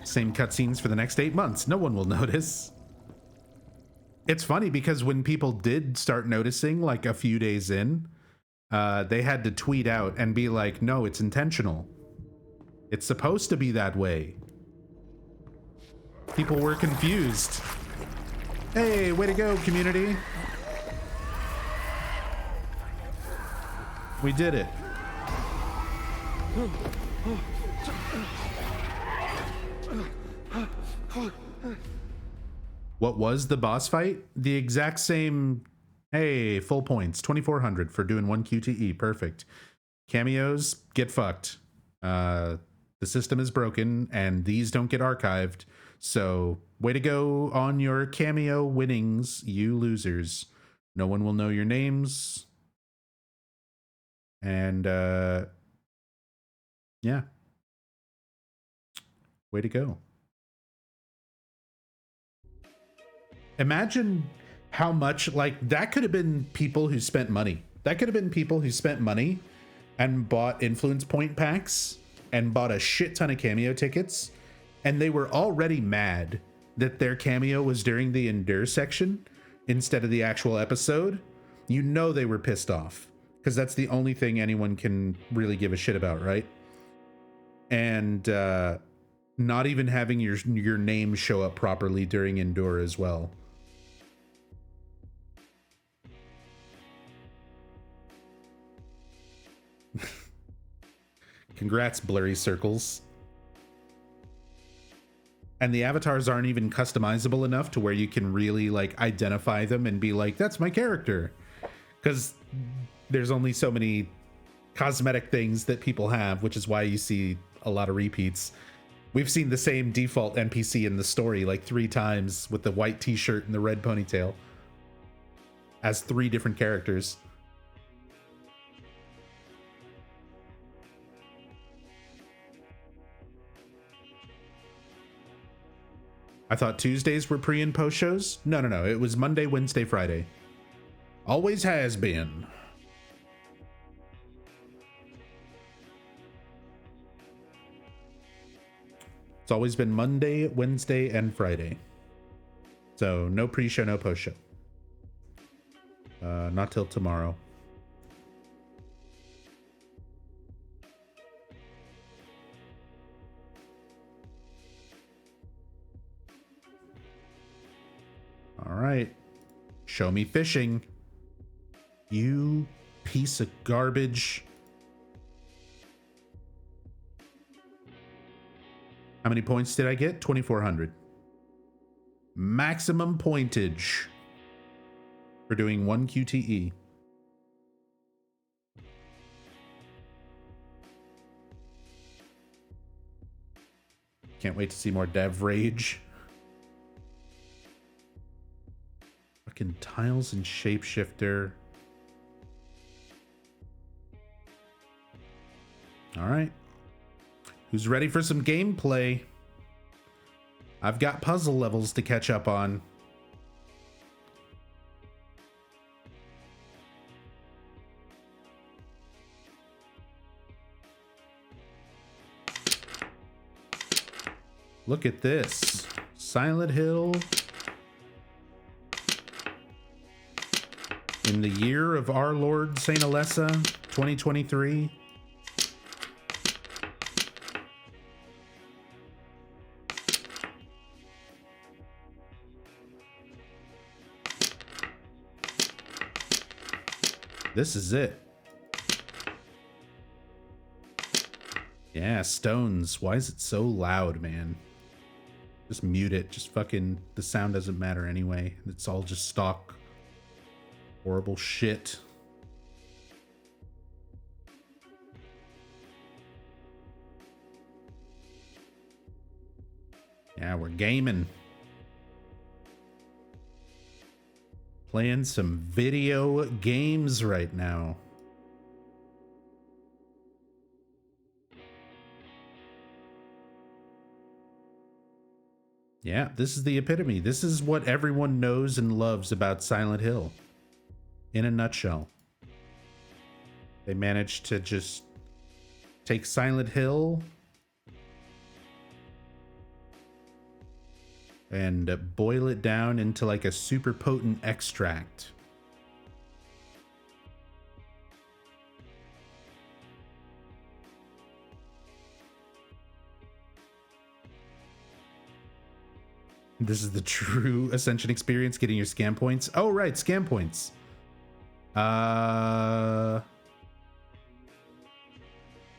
Same cutscenes for the next 8 months. No one will notice. It's funny because when people did start noticing, like a few days in, they had to tweet out and be like, no, it's intentional. It's supposed to be that way. People were confused. Hey, way to go, community. We did it. What was the boss fight? The exact same. Hey, full points, 2,400 for doing 1 QTE. Perfect. Cameos, get fucked. The system is broken and these don't get archived. So way to go on your cameo winnings, you losers. No one will know your names. And yeah. Way to go. Imagine how much, like, that could have been people who spent money. That could have been people who spent money and bought influence point packs and bought a shit ton of cameo tickets. And they were already mad that their cameo was during the Endure section instead of the actual episode. You know they were pissed off because that's the only thing anyone can really give a shit about, right? And not even having your name show up properly during Endure as well. Congrats, blurry circles. And the avatars aren't even customizable enough to where you can really like identify them and be like, that's my character. Because there's only so many cosmetic things that people have, which is why you see a lot of repeats. We've seen the same default NPC in the story like 3 times with the white t-shirt and the red ponytail as 3 different characters. I thought Tuesdays were pre and post shows. No. It was Monday, Wednesday, Friday. Always has been. It's always been Monday, Wednesday, and Friday. So no pre-show, no post-show. Not till tomorrow. All right. Show me fishing. You piece of garbage. How many points did I get? 2,400. Maximum pointage for doing 1 QTE. Can't wait to see more dev rage. Fucking tiles and shapeshifter. All right. Who's ready for some gameplay? I've got puzzle levels to catch up on. Look at this. Silent Hill. In the year of our Lord Saint Alessa, 2023. This is it. Yeah, stones. Why is it so loud, man? Just mute it. Just fucking, the sound doesn't matter anyway. It's all just stock horrible shit. Yeah, we're gaming. Playing some video games right now. Yeah, this is the epitome. This is what everyone knows and loves about Silent Hill. In a nutshell. They managed to just take Silent Hill and boil it down into like a super potent extract. This is the true Ascension experience, getting your scam points. Oh, right, scam points.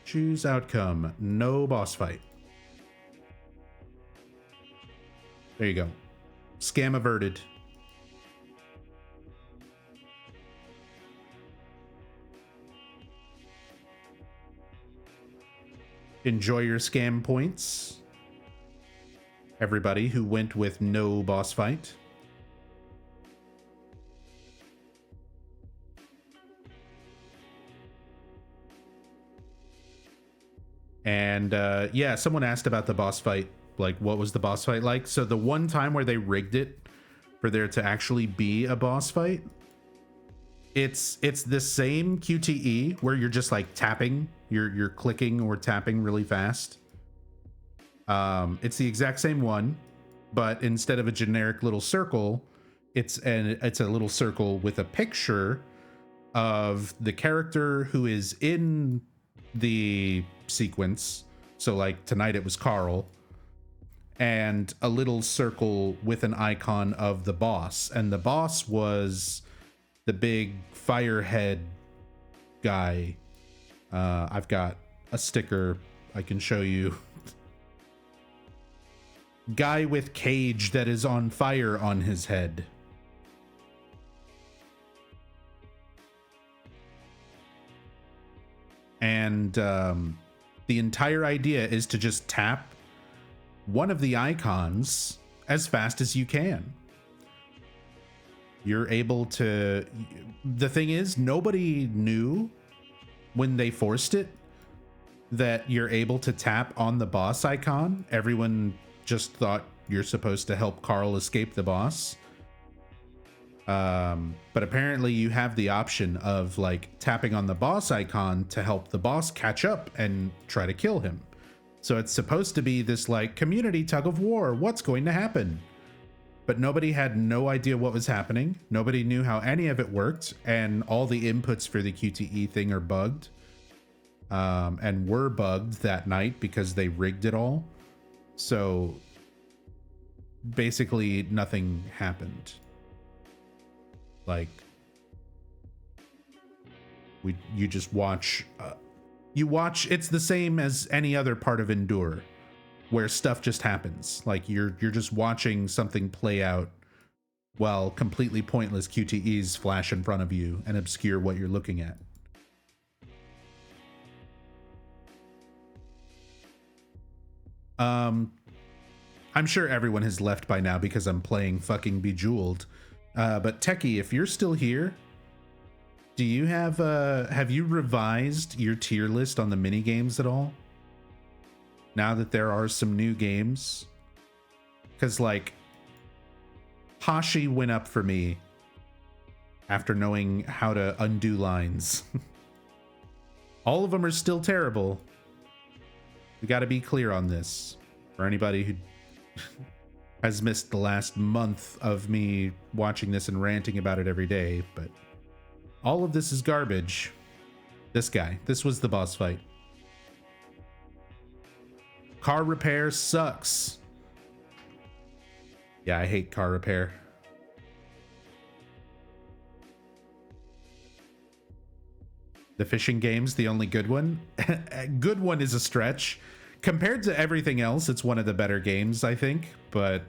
Choose outcome. No boss fight. There you go. Scam averted. Enjoy your scam points. Everybody who went with no boss fight. And yeah, someone asked about the boss fight. Like, what was the boss fight like? So the one time where they rigged it for there to actually be a boss fight, it's the same QTE where you're just like tapping, you're clicking or tapping really fast. It's the exact same one, but instead of a generic little circle, it's a little circle with a picture of the character who is in the sequence. So like tonight it was Carl, and a little circle with an icon of the boss, and the boss was the big firehead guy. I've got a sticker I can show you. Guy with cage that is on fire on his head. And the entire idea is to just tap one of the icons as fast as you can. You're able to... The thing is, nobody knew when they forced it that you're able to tap on the boss icon. Everyone just thought you're supposed to help Carl escape the boss. But apparently you have the option of like tapping on the boss icon to help the boss catch up and try to kill him. So it's supposed to be this like community tug of war. What's going to happen? But nobody had no idea what was happening. Nobody knew how any of it worked. And all the inputs for the QTE thing are bugged. And were bugged that night because they rigged it all. So basically nothing happened. Like, you just watch, it's the same as any other part of Endure, where stuff just happens. Like you're just watching something play out while completely pointless QTEs flash in front of you and obscure what you're looking at. I'm sure everyone has left by now because I'm playing fucking Bejeweled. But Techie, if you're still here, do you have you revised your tier list on the mini games at all? Now that there are some new games? Because like Hashi went up for me after knowing how to undo lines. All of them are still terrible. We got to be clear on this for anybody who has missed the last month of me watching this and ranting about it every day, but all of this is garbage. This was the boss fight. Car repair sucks. Yeah, I hate car repair. The fishing game's the only good one. Good one is a stretch, compared to everything else, it's one of the better games, I think, but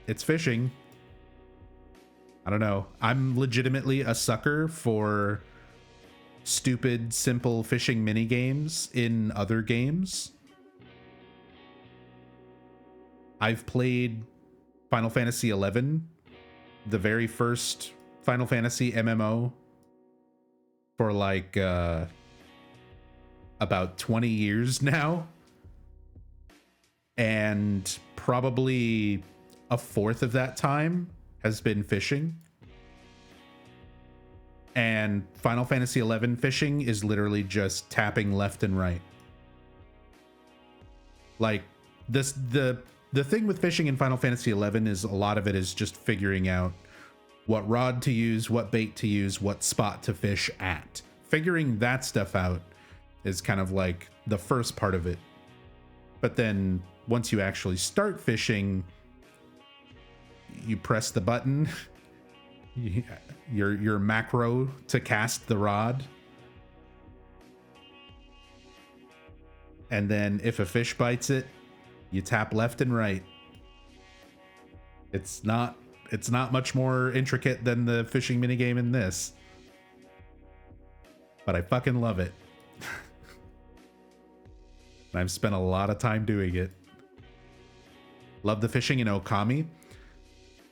it's fishing. I don't know. I'm legitimately a sucker for stupid, simple fishing mini games in other games. I've played Final Fantasy XI, the very first Final Fantasy MMO, for like about 20 years now. And probably a fourth of that time has been fishing. And Final Fantasy XI fishing is literally just tapping left and right. Like the thing with fishing in Final Fantasy XI is a lot of it is just figuring out what rod to use, what bait to use, what spot to fish at. Figuring that stuff out is kind of like the first part of it. But then once you actually start fishing, you press the button, your macro to cast the rod. And then if a fish bites it, you tap left and right. It's not much more intricate than the fishing minigame in this. But I fucking love it. And I've spent a lot of time doing it. Love the fishing in Okami.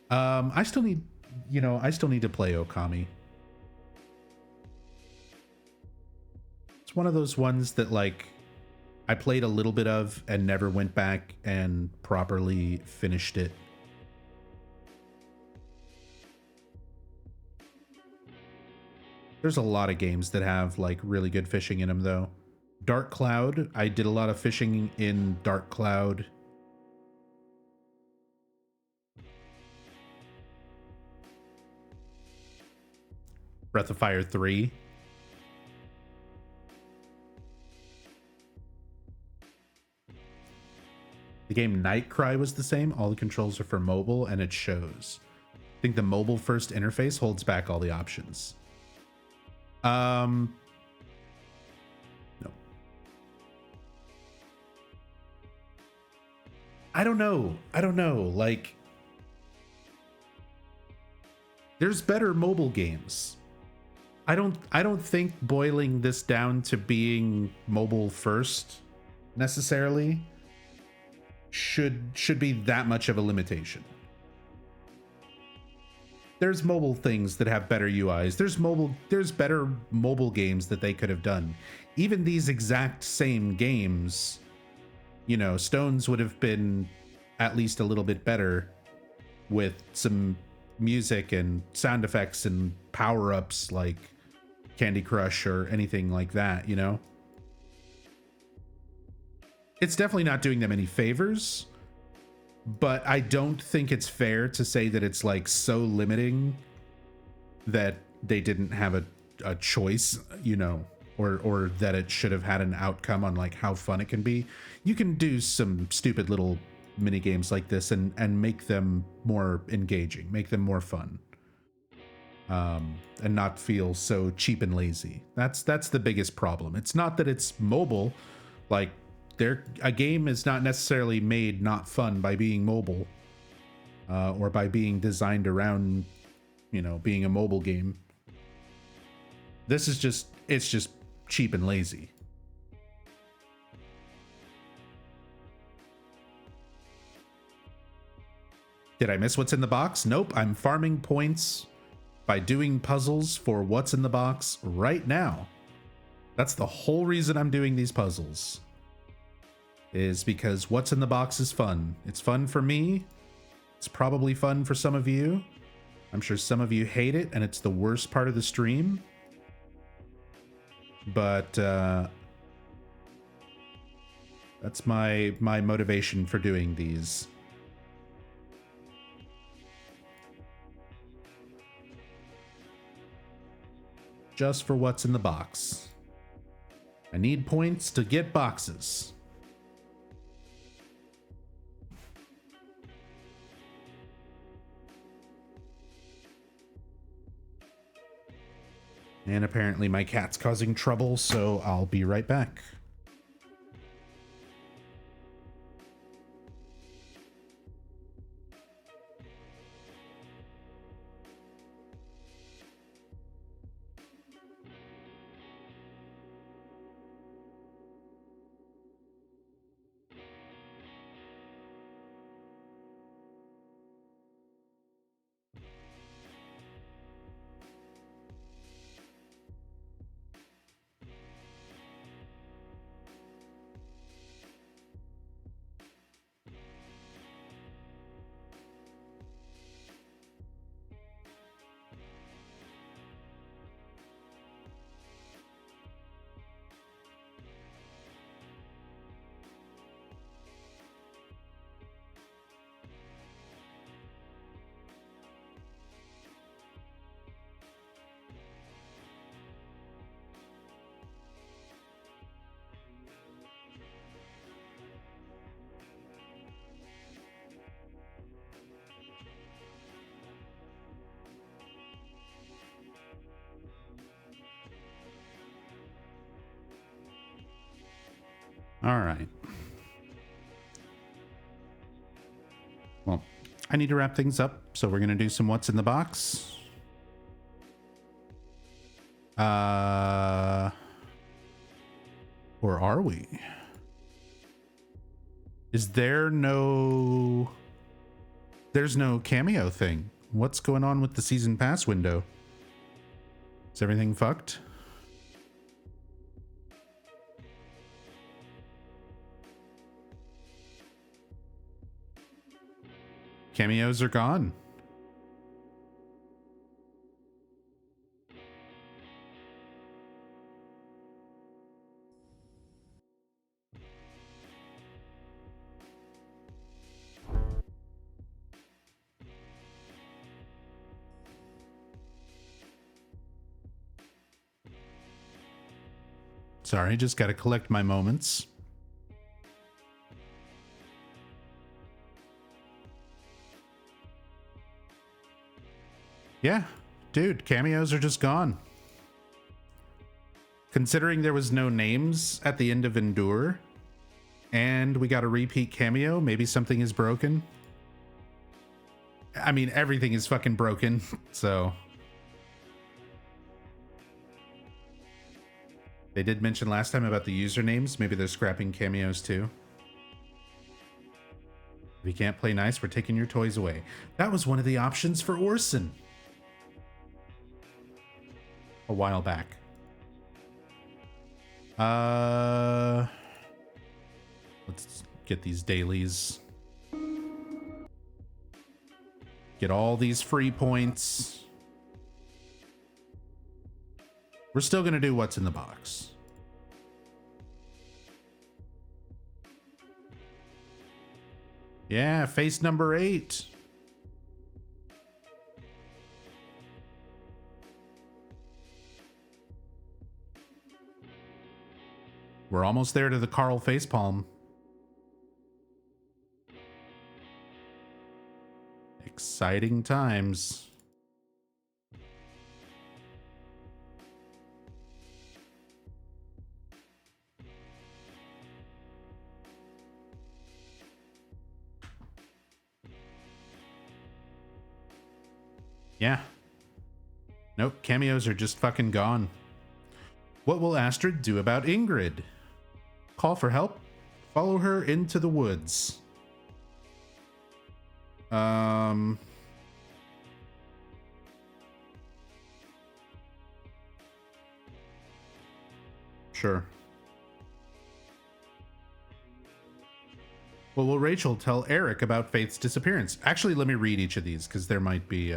I still need to play Okami. It's one of those ones that like I played a little bit of and never went back and properly finished it. There's a lot of games that have like really good fishing in them though. Dark Cloud, I did a lot of fishing in Dark Cloud. Breath of Fire 3. The game Nightcry was the same. All the controls are for mobile and it shows. I think the mobile first interface holds back all the options. No. I don't know. Like, there's better mobile games. I don't think boiling this down to being mobile first necessarily should be that much of a limitation. There's mobile things that have better UIs. There's better mobile games that they could have done. Even these exact same games, you know, Stones would have been at least a little bit better with some music and sound effects and power-ups like Candy Crush or anything like that, you know? It's definitely not doing them any favors, but I don't think it's fair to say that it's like so limiting that they didn't have a choice, you know, or that it should have had an outcome on like how fun it can be. You can do some stupid little mini games like this and make them more engaging, make them more fun. And not feel so cheap and lazy. That's the biggest problem. It's not that it's mobile, like a game is not necessarily made not fun by being mobile, or by being designed around, you know, being a mobile game. This is it's just cheap and lazy. Did I miss what's in the box? Nope, I'm farming points by doing puzzles for what's in the box right now. That's the whole reason I'm doing these puzzles. Is because what's in the box is fun. It's fun for me. It's probably fun for some of you. I'm sure some of you hate it and it's the worst part of the stream. But that's my motivation for doing these. Just for what's in the box. I need points to get boxes. And apparently my cat's causing trouble, so I'll be right back. All right. Well, I need to wrap things up, so we're going to do some what's in the box. Or are we? Is there no... There's no cameo thing. What's going on with the season pass window? Is everything fucked? Cameos are gone. Sorry, just gotta collect my moments. Yeah, dude, cameos are just gone. Considering there was no names at the end of Endure, and we got a repeat cameo, maybe something is broken. I mean, everything is fucking broken, so... They did mention last time about the usernames. Maybe they're scrapping cameos too. If you can't play nice, we're taking your toys away. That was one of the options for Orson. A while back. Let's get these dailies. Get all these free points. We're still going to do what's in the box. Yeah, face number 8. We're almost there to the Carl facepalm. Exciting times. Yeah. Nope, cameos are just fucking gone. What will Astrid do about Ingrid? Call for help? Follow her into the woods. Sure. Well, will Rachel tell Eric about Faith's disappearance? Actually, let me read each of these because there might be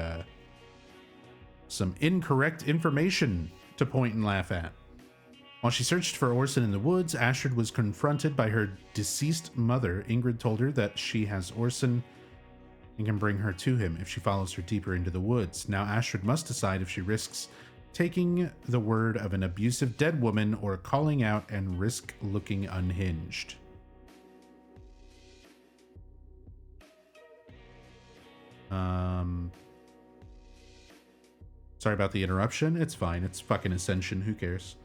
some incorrect information to point and laugh at. While she searched for Orson in the woods, Astrid was confronted by her deceased mother. Ingrid told her that she has Orson and can bring her to him if she follows her deeper into the woods. Now Astrid must decide if she risks taking the word of an abusive dead woman or calling out and risk looking unhinged. Sorry about the interruption. It's fine. It's fucking Ascension. Who cares?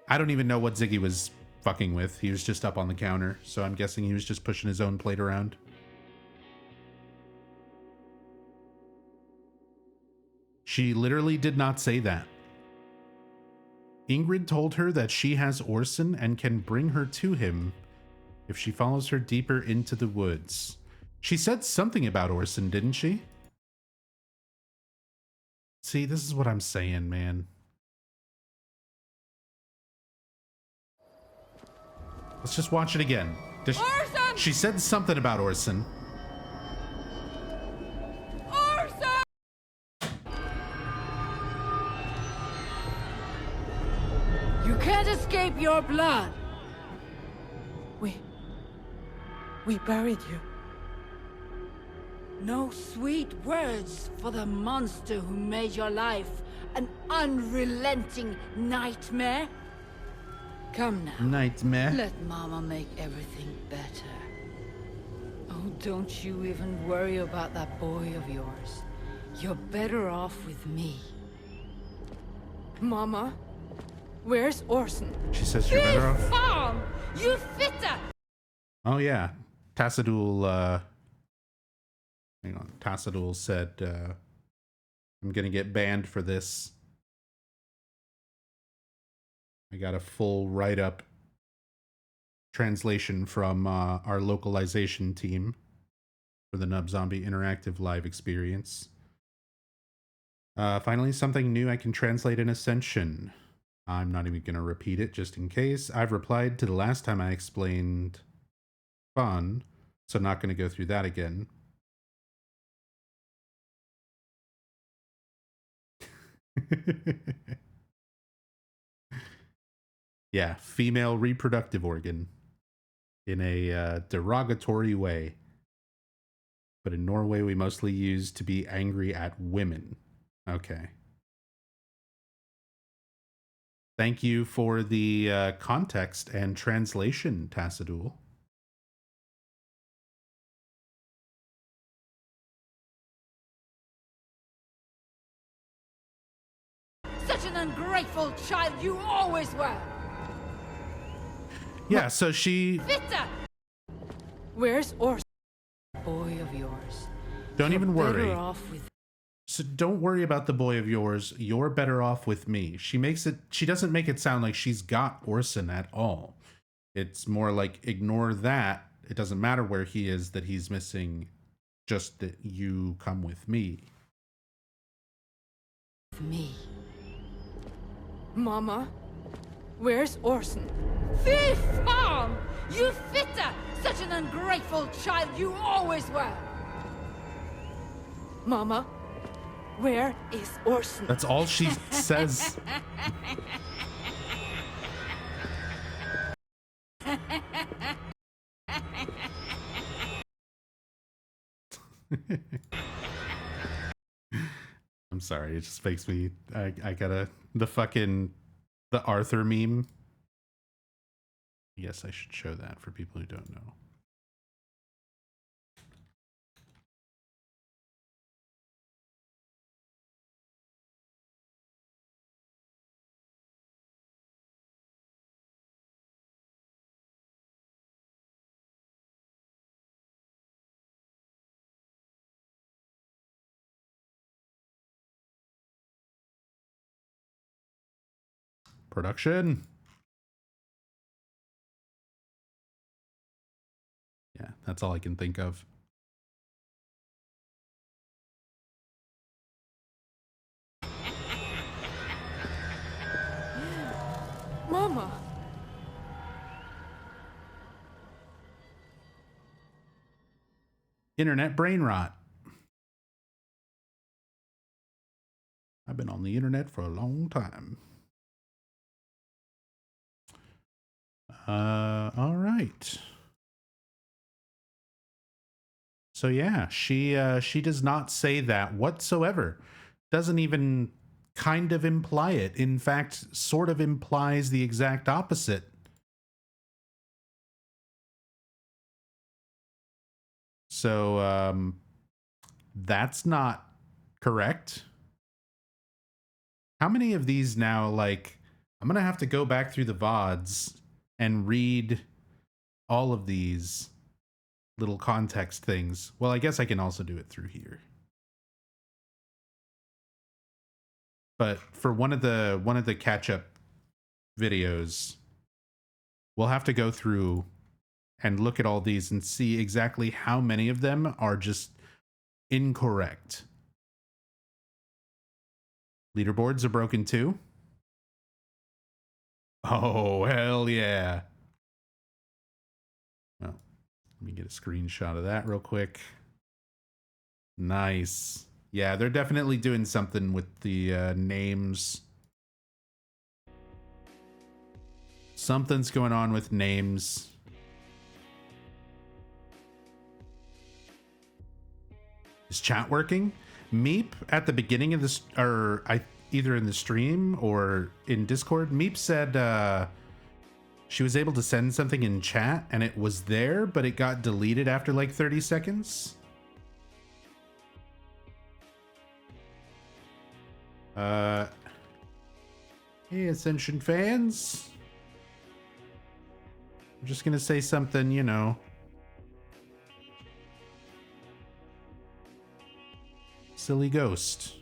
I don't even know what Ziggy was fucking with. He was just up on the counter, so I'm guessing he was just pushing his own plate around. She literally did not say that. Ingrid told her that she has Orson and can bring her to him if she follows her deeper into the woods. She said something about Orson, didn't she? See, this is what I'm saying, man. Let's just watch it again. Orson! She said something about Orson. Orson! You can't escape your blood. We buried you. No sweet words for the monster who made your life an unrelenting nightmare? Come now. Nightmare. Let Mama make everything better. Oh, don't you even worry about that boy of yours. You're better off with me. Mama, where's Orson? She says you're better off. Farm! You fitter! Oh yeah. Tassadul, hang on. Tassadul said, I'm gonna get banned for this. I got a full write-up translation from our localization team for the Nub Zombie Interactive Live experience. Finally, something new I can translate in Ascension. I'm not even going to repeat it just in case. I've replied to the last time I explained fun, so not going to go through that again. Yeah, female reproductive organ in a derogatory way. But in Norway, we mostly use to be angry at women. Okay. Thank you for the context and translation, Tassadul. Such an ungrateful child you always were! Yeah, so she... Fitter! Where's Orson? Boy of yours. Don't even worry. Better off with... So don't worry about the boy of yours. You're better off with me. She doesn't make it sound like she's got Orson at all. It's more like, ignore that. It doesn't matter where he is that he's missing. Just that you come with me. Me. Mama, where's Orson? Thief farm! You fitter! Such an ungrateful child you always were! Mama, where is Orson? That's all she says. I'm sorry, it just makes me I gotta the Arthur meme. Yes, I should show that for people who don't know. Production. Yeah, that's all I can think of. Mama! Internet brain rot. I've been on the internet for a long time. All right. So yeah, she does not say that whatsoever. Doesn't even kind of imply it. In fact, sort of implies the exact opposite. So that's not correct. How many of these now, like, I'm going to have to go back through the VODs and read all of these little context things. Well, I guess I can also do it through here. But for one of the catch-up videos, we'll have to go through and look at all these and see exactly how many of them are just incorrect. Leaderboards are broken too. Oh, hell yeah. Well, let me get a screenshot of that real quick. Nice. Yeah, they're definitely doing something with the names. Something's going on with names. Is chat working? Meep at the beginning of this, or either in the stream or in Discord, Meep said she was able to send something in chat and it was there, but it got deleted after like 30 seconds. Hey, Ascension fans. I'm just gonna say something, you know. Silly ghost.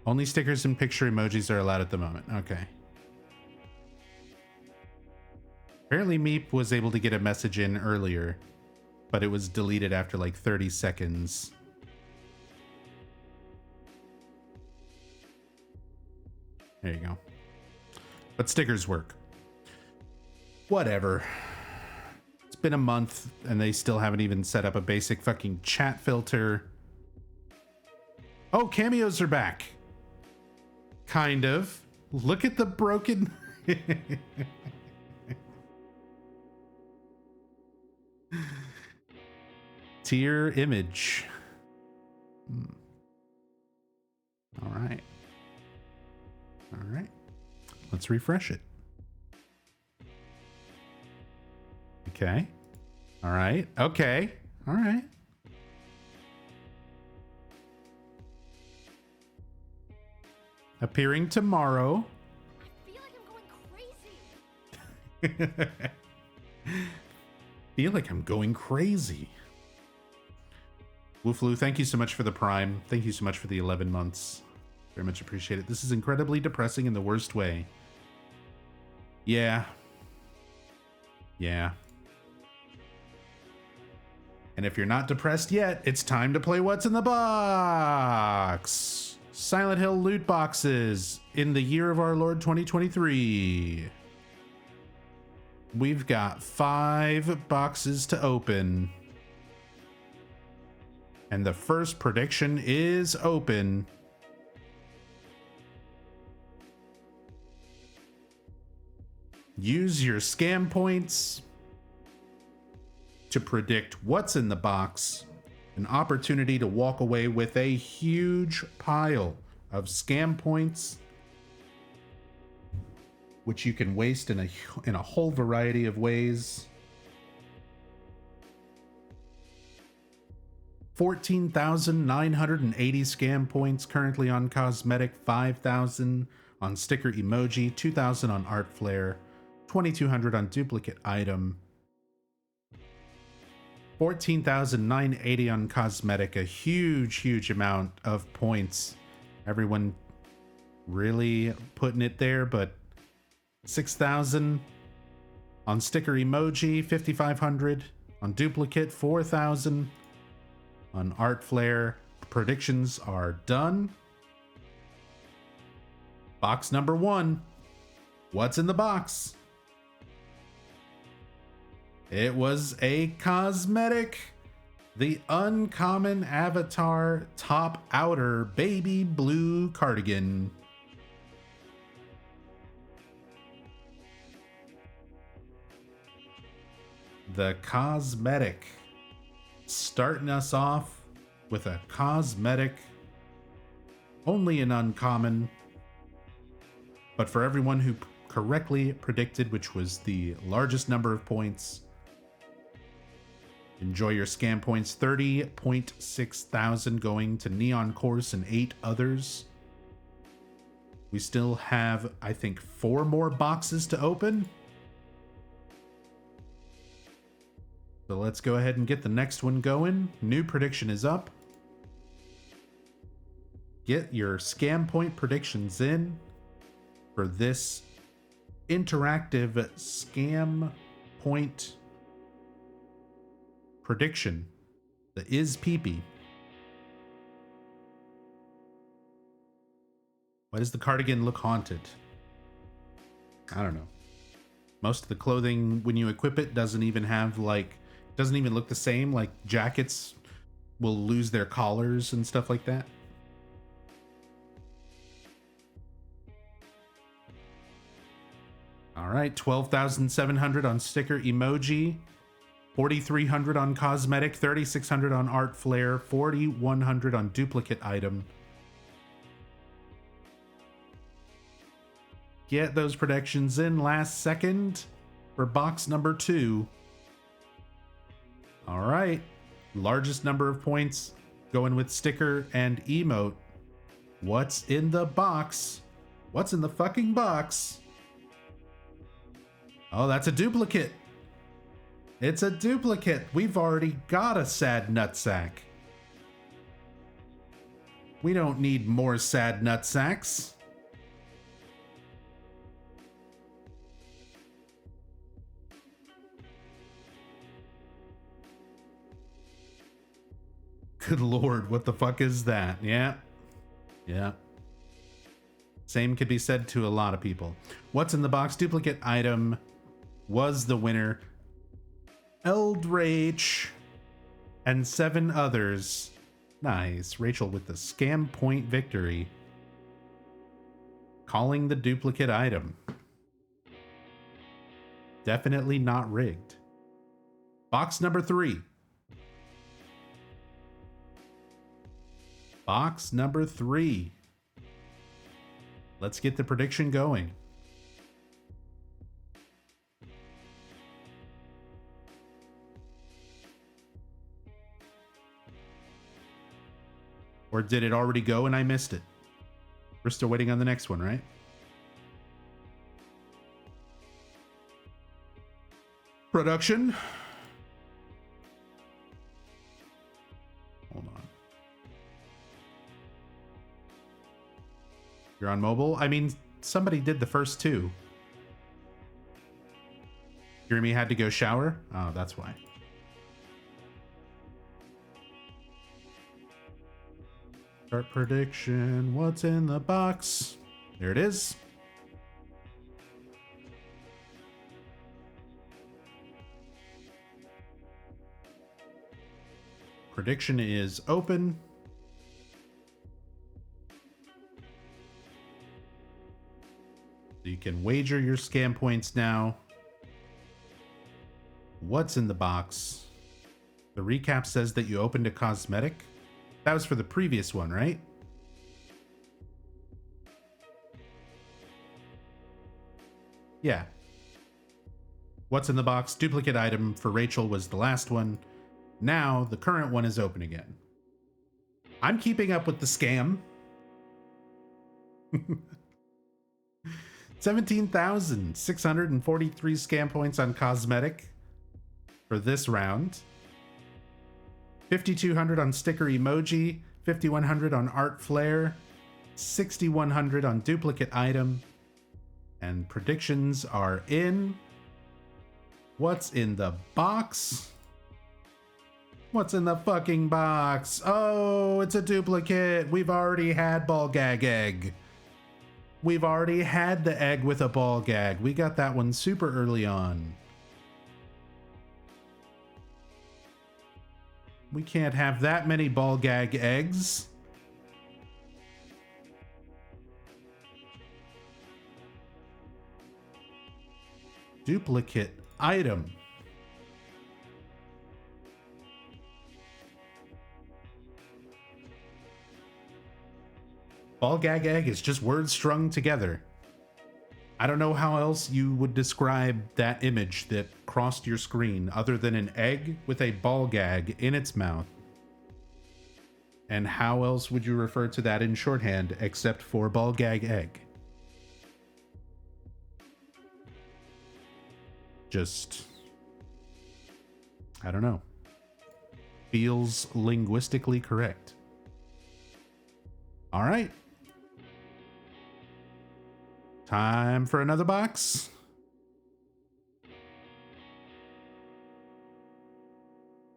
Only stickers and picture emojis are allowed at the moment. Okay. Apparently Meep was able to get a message in earlier, but it was deleted after like 30 seconds. There you go. But stickers work. Whatever. It's been a month and they still haven't even set up a basic fucking chat filter. Oh, cameos are back. Kind of. Look at the broken... Tier image. All right. All right. Let's refresh it. Okay. All right. Okay. All right. Appearing tomorrow. I feel like I'm going crazy. Feel like I'm going crazy. Wooflu, thank you so much for the Prime. Thank you so much for the 11 months. Very much appreciate it. This is incredibly depressing in the worst way. Yeah. Yeah. And if you're not depressed yet, it's time to play What's in the Box. Silent Hill loot boxes in the year of our Lord 2023. We've got 5 boxes to open. And the first prediction is open. Use your scam points to predict what's in the box. An opportunity to walk away with a huge pile of scam points, which you can waste in a whole variety of ways. 14,980 scam points currently on cosmetic, 5,000 on sticker emoji, 2,000 on art flare, 2,200 on duplicate item, 14,980 on cosmetic, a huge amount of points. Everyone really putting it there, but 6,000 on sticker emoji, 5,500 on duplicate, 4,000 on art flare. Predictions are done. Box number 1. What's in the box? It was a cosmetic. The uncommon avatar top outer baby blue cardigan. The cosmetic. Starting us off with a cosmetic. Only an uncommon. But for everyone who correctly predicted, which was the largest number of points, Enjoy your scam points. 30.6 thousand going to Neon Course and 8 others. We still have, I think, 4 more boxes to open. So let's go ahead and get the next one going. New prediction is up. Get your scam point predictions in for this interactive scam point prediction. The is peepee. Why does the cardigan look haunted? I don't know. Most of the clothing when you equip it doesn't even have doesn't even look the same. Like jackets will lose their collars and stuff like that. All right, 12,700 on sticker emoji, 4,300 on cosmetic, 3,600 on art flare, 4,100 on duplicate item. Get those predictions in last second for box number 2. All right, largest number of points going with sticker and emote. What's in the box? What's in the fucking box? Oh, that's a duplicate. It's a duplicate. We've already got a sad nutsack. We don't need more sad nutsacks. Good lord, what the fuck is that? Yeah. Yeah. Same could be said to a lot of people. What's in the box? Duplicate item was the winner. Eldritch and 7 others. Nice. Rachel with the scam point victory. Calling the duplicate item. Definitely not rigged. Box number 3. Box number 3. Let's get the prediction going. Or did it already go and I missed it? We're still waiting on the next one, right? Production. Hold on. You're on mobile? I mean, somebody did the first 2. Jeremy had to go shower? Oh, that's why. Start prediction. What's in the box? There it is. Prediction is open. You can wager your scam points now. What's in the box? The recap says that you opened a cosmetic. That was for the previous one, right? Yeah. What's in the box? Duplicate item for Rachel was the last one. Now the current one is open again. I'm keeping up with the scam. 17,643 scam points on cosmetic for this round. 5,200 on sticker emoji, 5,100 on art flare, 6,100 on duplicate item, and predictions are in. What's in the box? What's in the fucking box? Oh, it's a duplicate. We've already had ball gag egg. We've already had the egg with a ball gag. We got that one super early on. We can't have that many ball gag eggs. Duplicate item. Ball gag egg is just words strung together. I don't know how else you would describe that image that crossed your screen other than an egg with a ball gag in its mouth? And how else would you refer to that in shorthand except for ball gag egg? Just, I don't know. Feels linguistically correct. All right. Time for another box.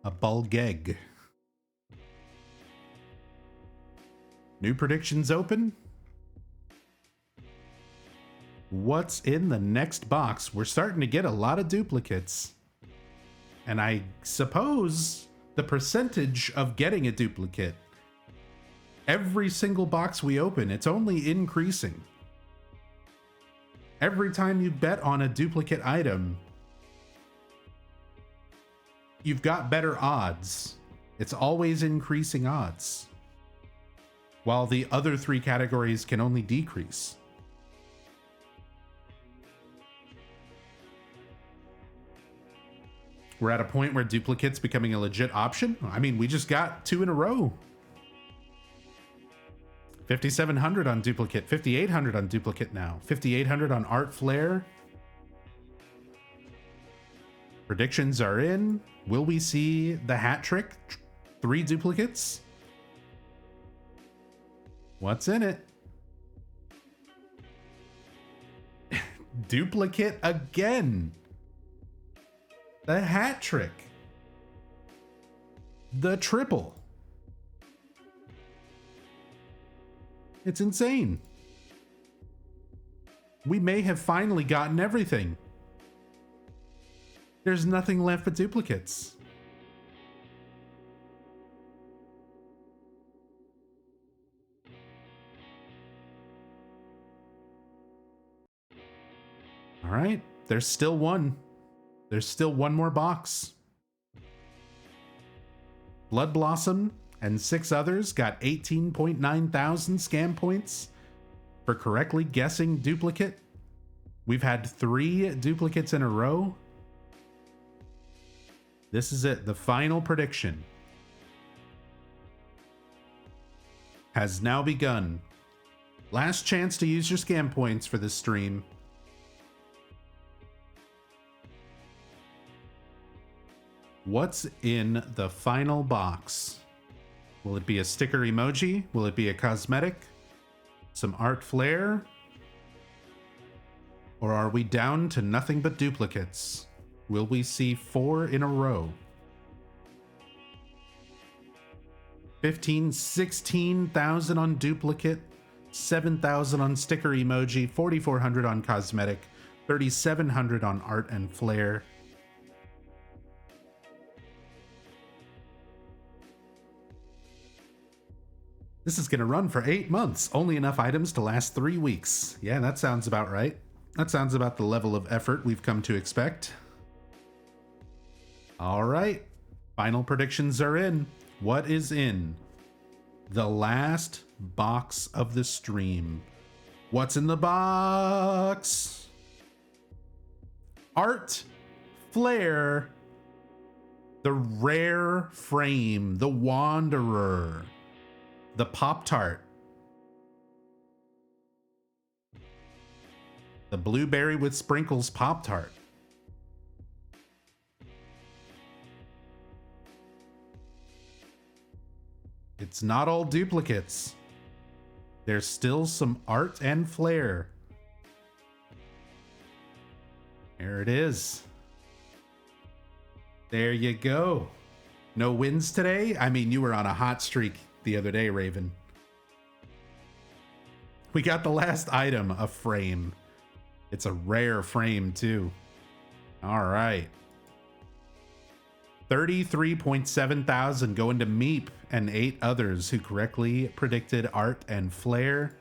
A bulgeg. New predictions open. What's in the next box? We're starting to get a lot of duplicates. And I suppose the percentage of getting a duplicate, every single box we open, it's only increasing. Every time you bet on a duplicate item, you've got better odds. It's always increasing odds, while the other three categories can only decrease. We're at a point where duplicates becoming a legit option. I mean, we just got 2 in a row. 5,700 on duplicate, 5,800 on duplicate now, 5,800 on art flare. Predictions are in. Will we see the hat trick? 3 duplicates? What's in it? Duplicate again. The hat trick. The triple. It's insane. We may have finally gotten everything. There's nothing left but duplicates. All right, there's still one. There's still one more box. Blood Blossom and 6 others got 18.9 thousand scam points for correctly guessing duplicate. We've had 3 duplicates in a row. This is it. The final prediction has now begun. Last chance to use your scam points for this stream. What's in the final box? Will it be a sticker emoji? Will it be a cosmetic? Some art flair? Or are we down to nothing but duplicates? Will we see 4 in a row? 16,000 on duplicate, 7,000 on sticker emoji, 4,400 on cosmetic, 3,700 on art and flair. This is going to run for 8 months. Only enough items to last 3 weeks. Yeah, that sounds about right. That sounds about the level of effort we've come to expect. All right. Final predictions are in. What is in the last box of the stream? What's in the box? Art Flare. The rare frame. The Wanderer. The Pop-Tart. The Blueberry with Sprinkles Pop-Tart. It's not all duplicates. There's still some art and flair. There it is. There you go. No wins today? I mean, you were on a hot streak the other day, Raven. We got the last item, a frame. It's a rare frame too. All right. 33.7 thousand going to Meep and 8 others who correctly predicted art and flair.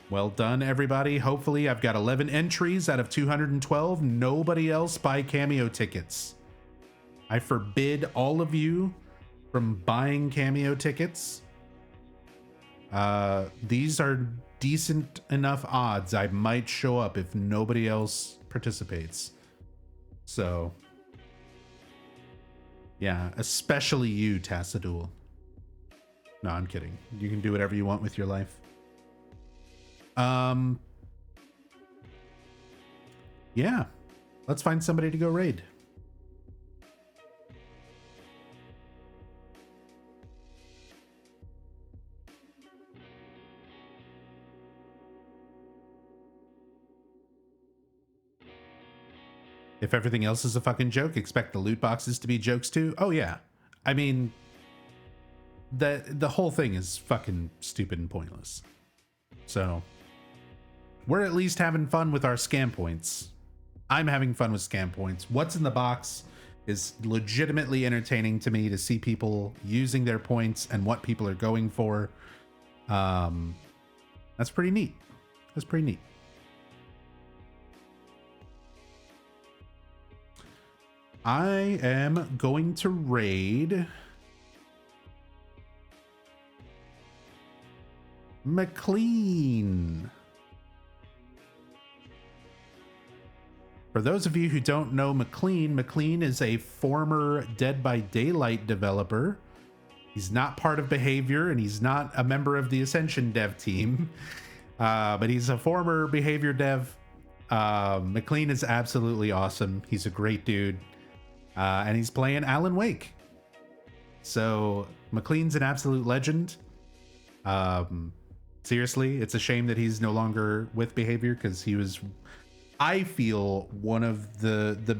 Well done, everybody. Hopefully I've got 11 entries out of 212. Nobody else buy cameo tickets. I forbid all of you from buying cameo tickets. These are decent enough odds I might show up if nobody else participates. So, yeah, especially you, Tassadul. No, I'm kidding. You can do whatever you want with your life. Yeah. Let's find somebody to go raid. If everything else is a fucking joke, expect the loot boxes to be jokes too. Oh yeah. I mean, the whole thing is fucking stupid and pointless. So we're at least having fun with our scam points. I'm having fun with scam points. What's in the box is legitimately entertaining to me to see people using their points and what people are going for. That's pretty neat. That's pretty neat. I am going to raid McLean. For those of you who don't know McLean is a former Dead by Daylight developer. He's not part of Behavior, and he's not a member of the Ascension dev team, but he's a former Behavior dev. McLean is absolutely awesome. He's a great dude, and he's playing Alan Wake. So McLean's an absolute legend. Seriously, it's a shame that he's no longer with Behavior, because he was, I feel, one of the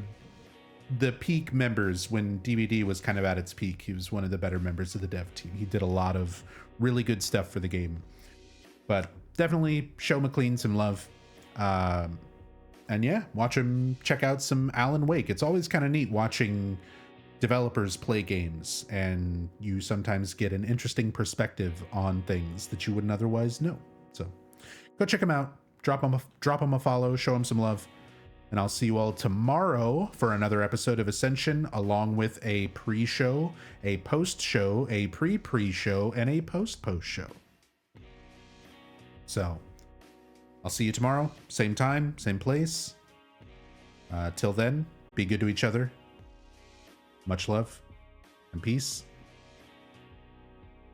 peak members when DBD was kind of at its peak. He was one of the better members of the dev team. He did a lot of really good stuff for the game. But definitely show McLean some love. And yeah, watch him check out some Alan Wake. It's always kind of neat watching developers play games, and you sometimes get an interesting perspective on things that you wouldn't otherwise know. So go check him out. Drop him a follow, show him some love, and I'll see you all tomorrow for another episode of Ascension, along with a pre-show, a post-show, a pre-show, and a post-show. So I'll see you tomorrow, same time, same place. Till then, be good to each other. Much love and peace.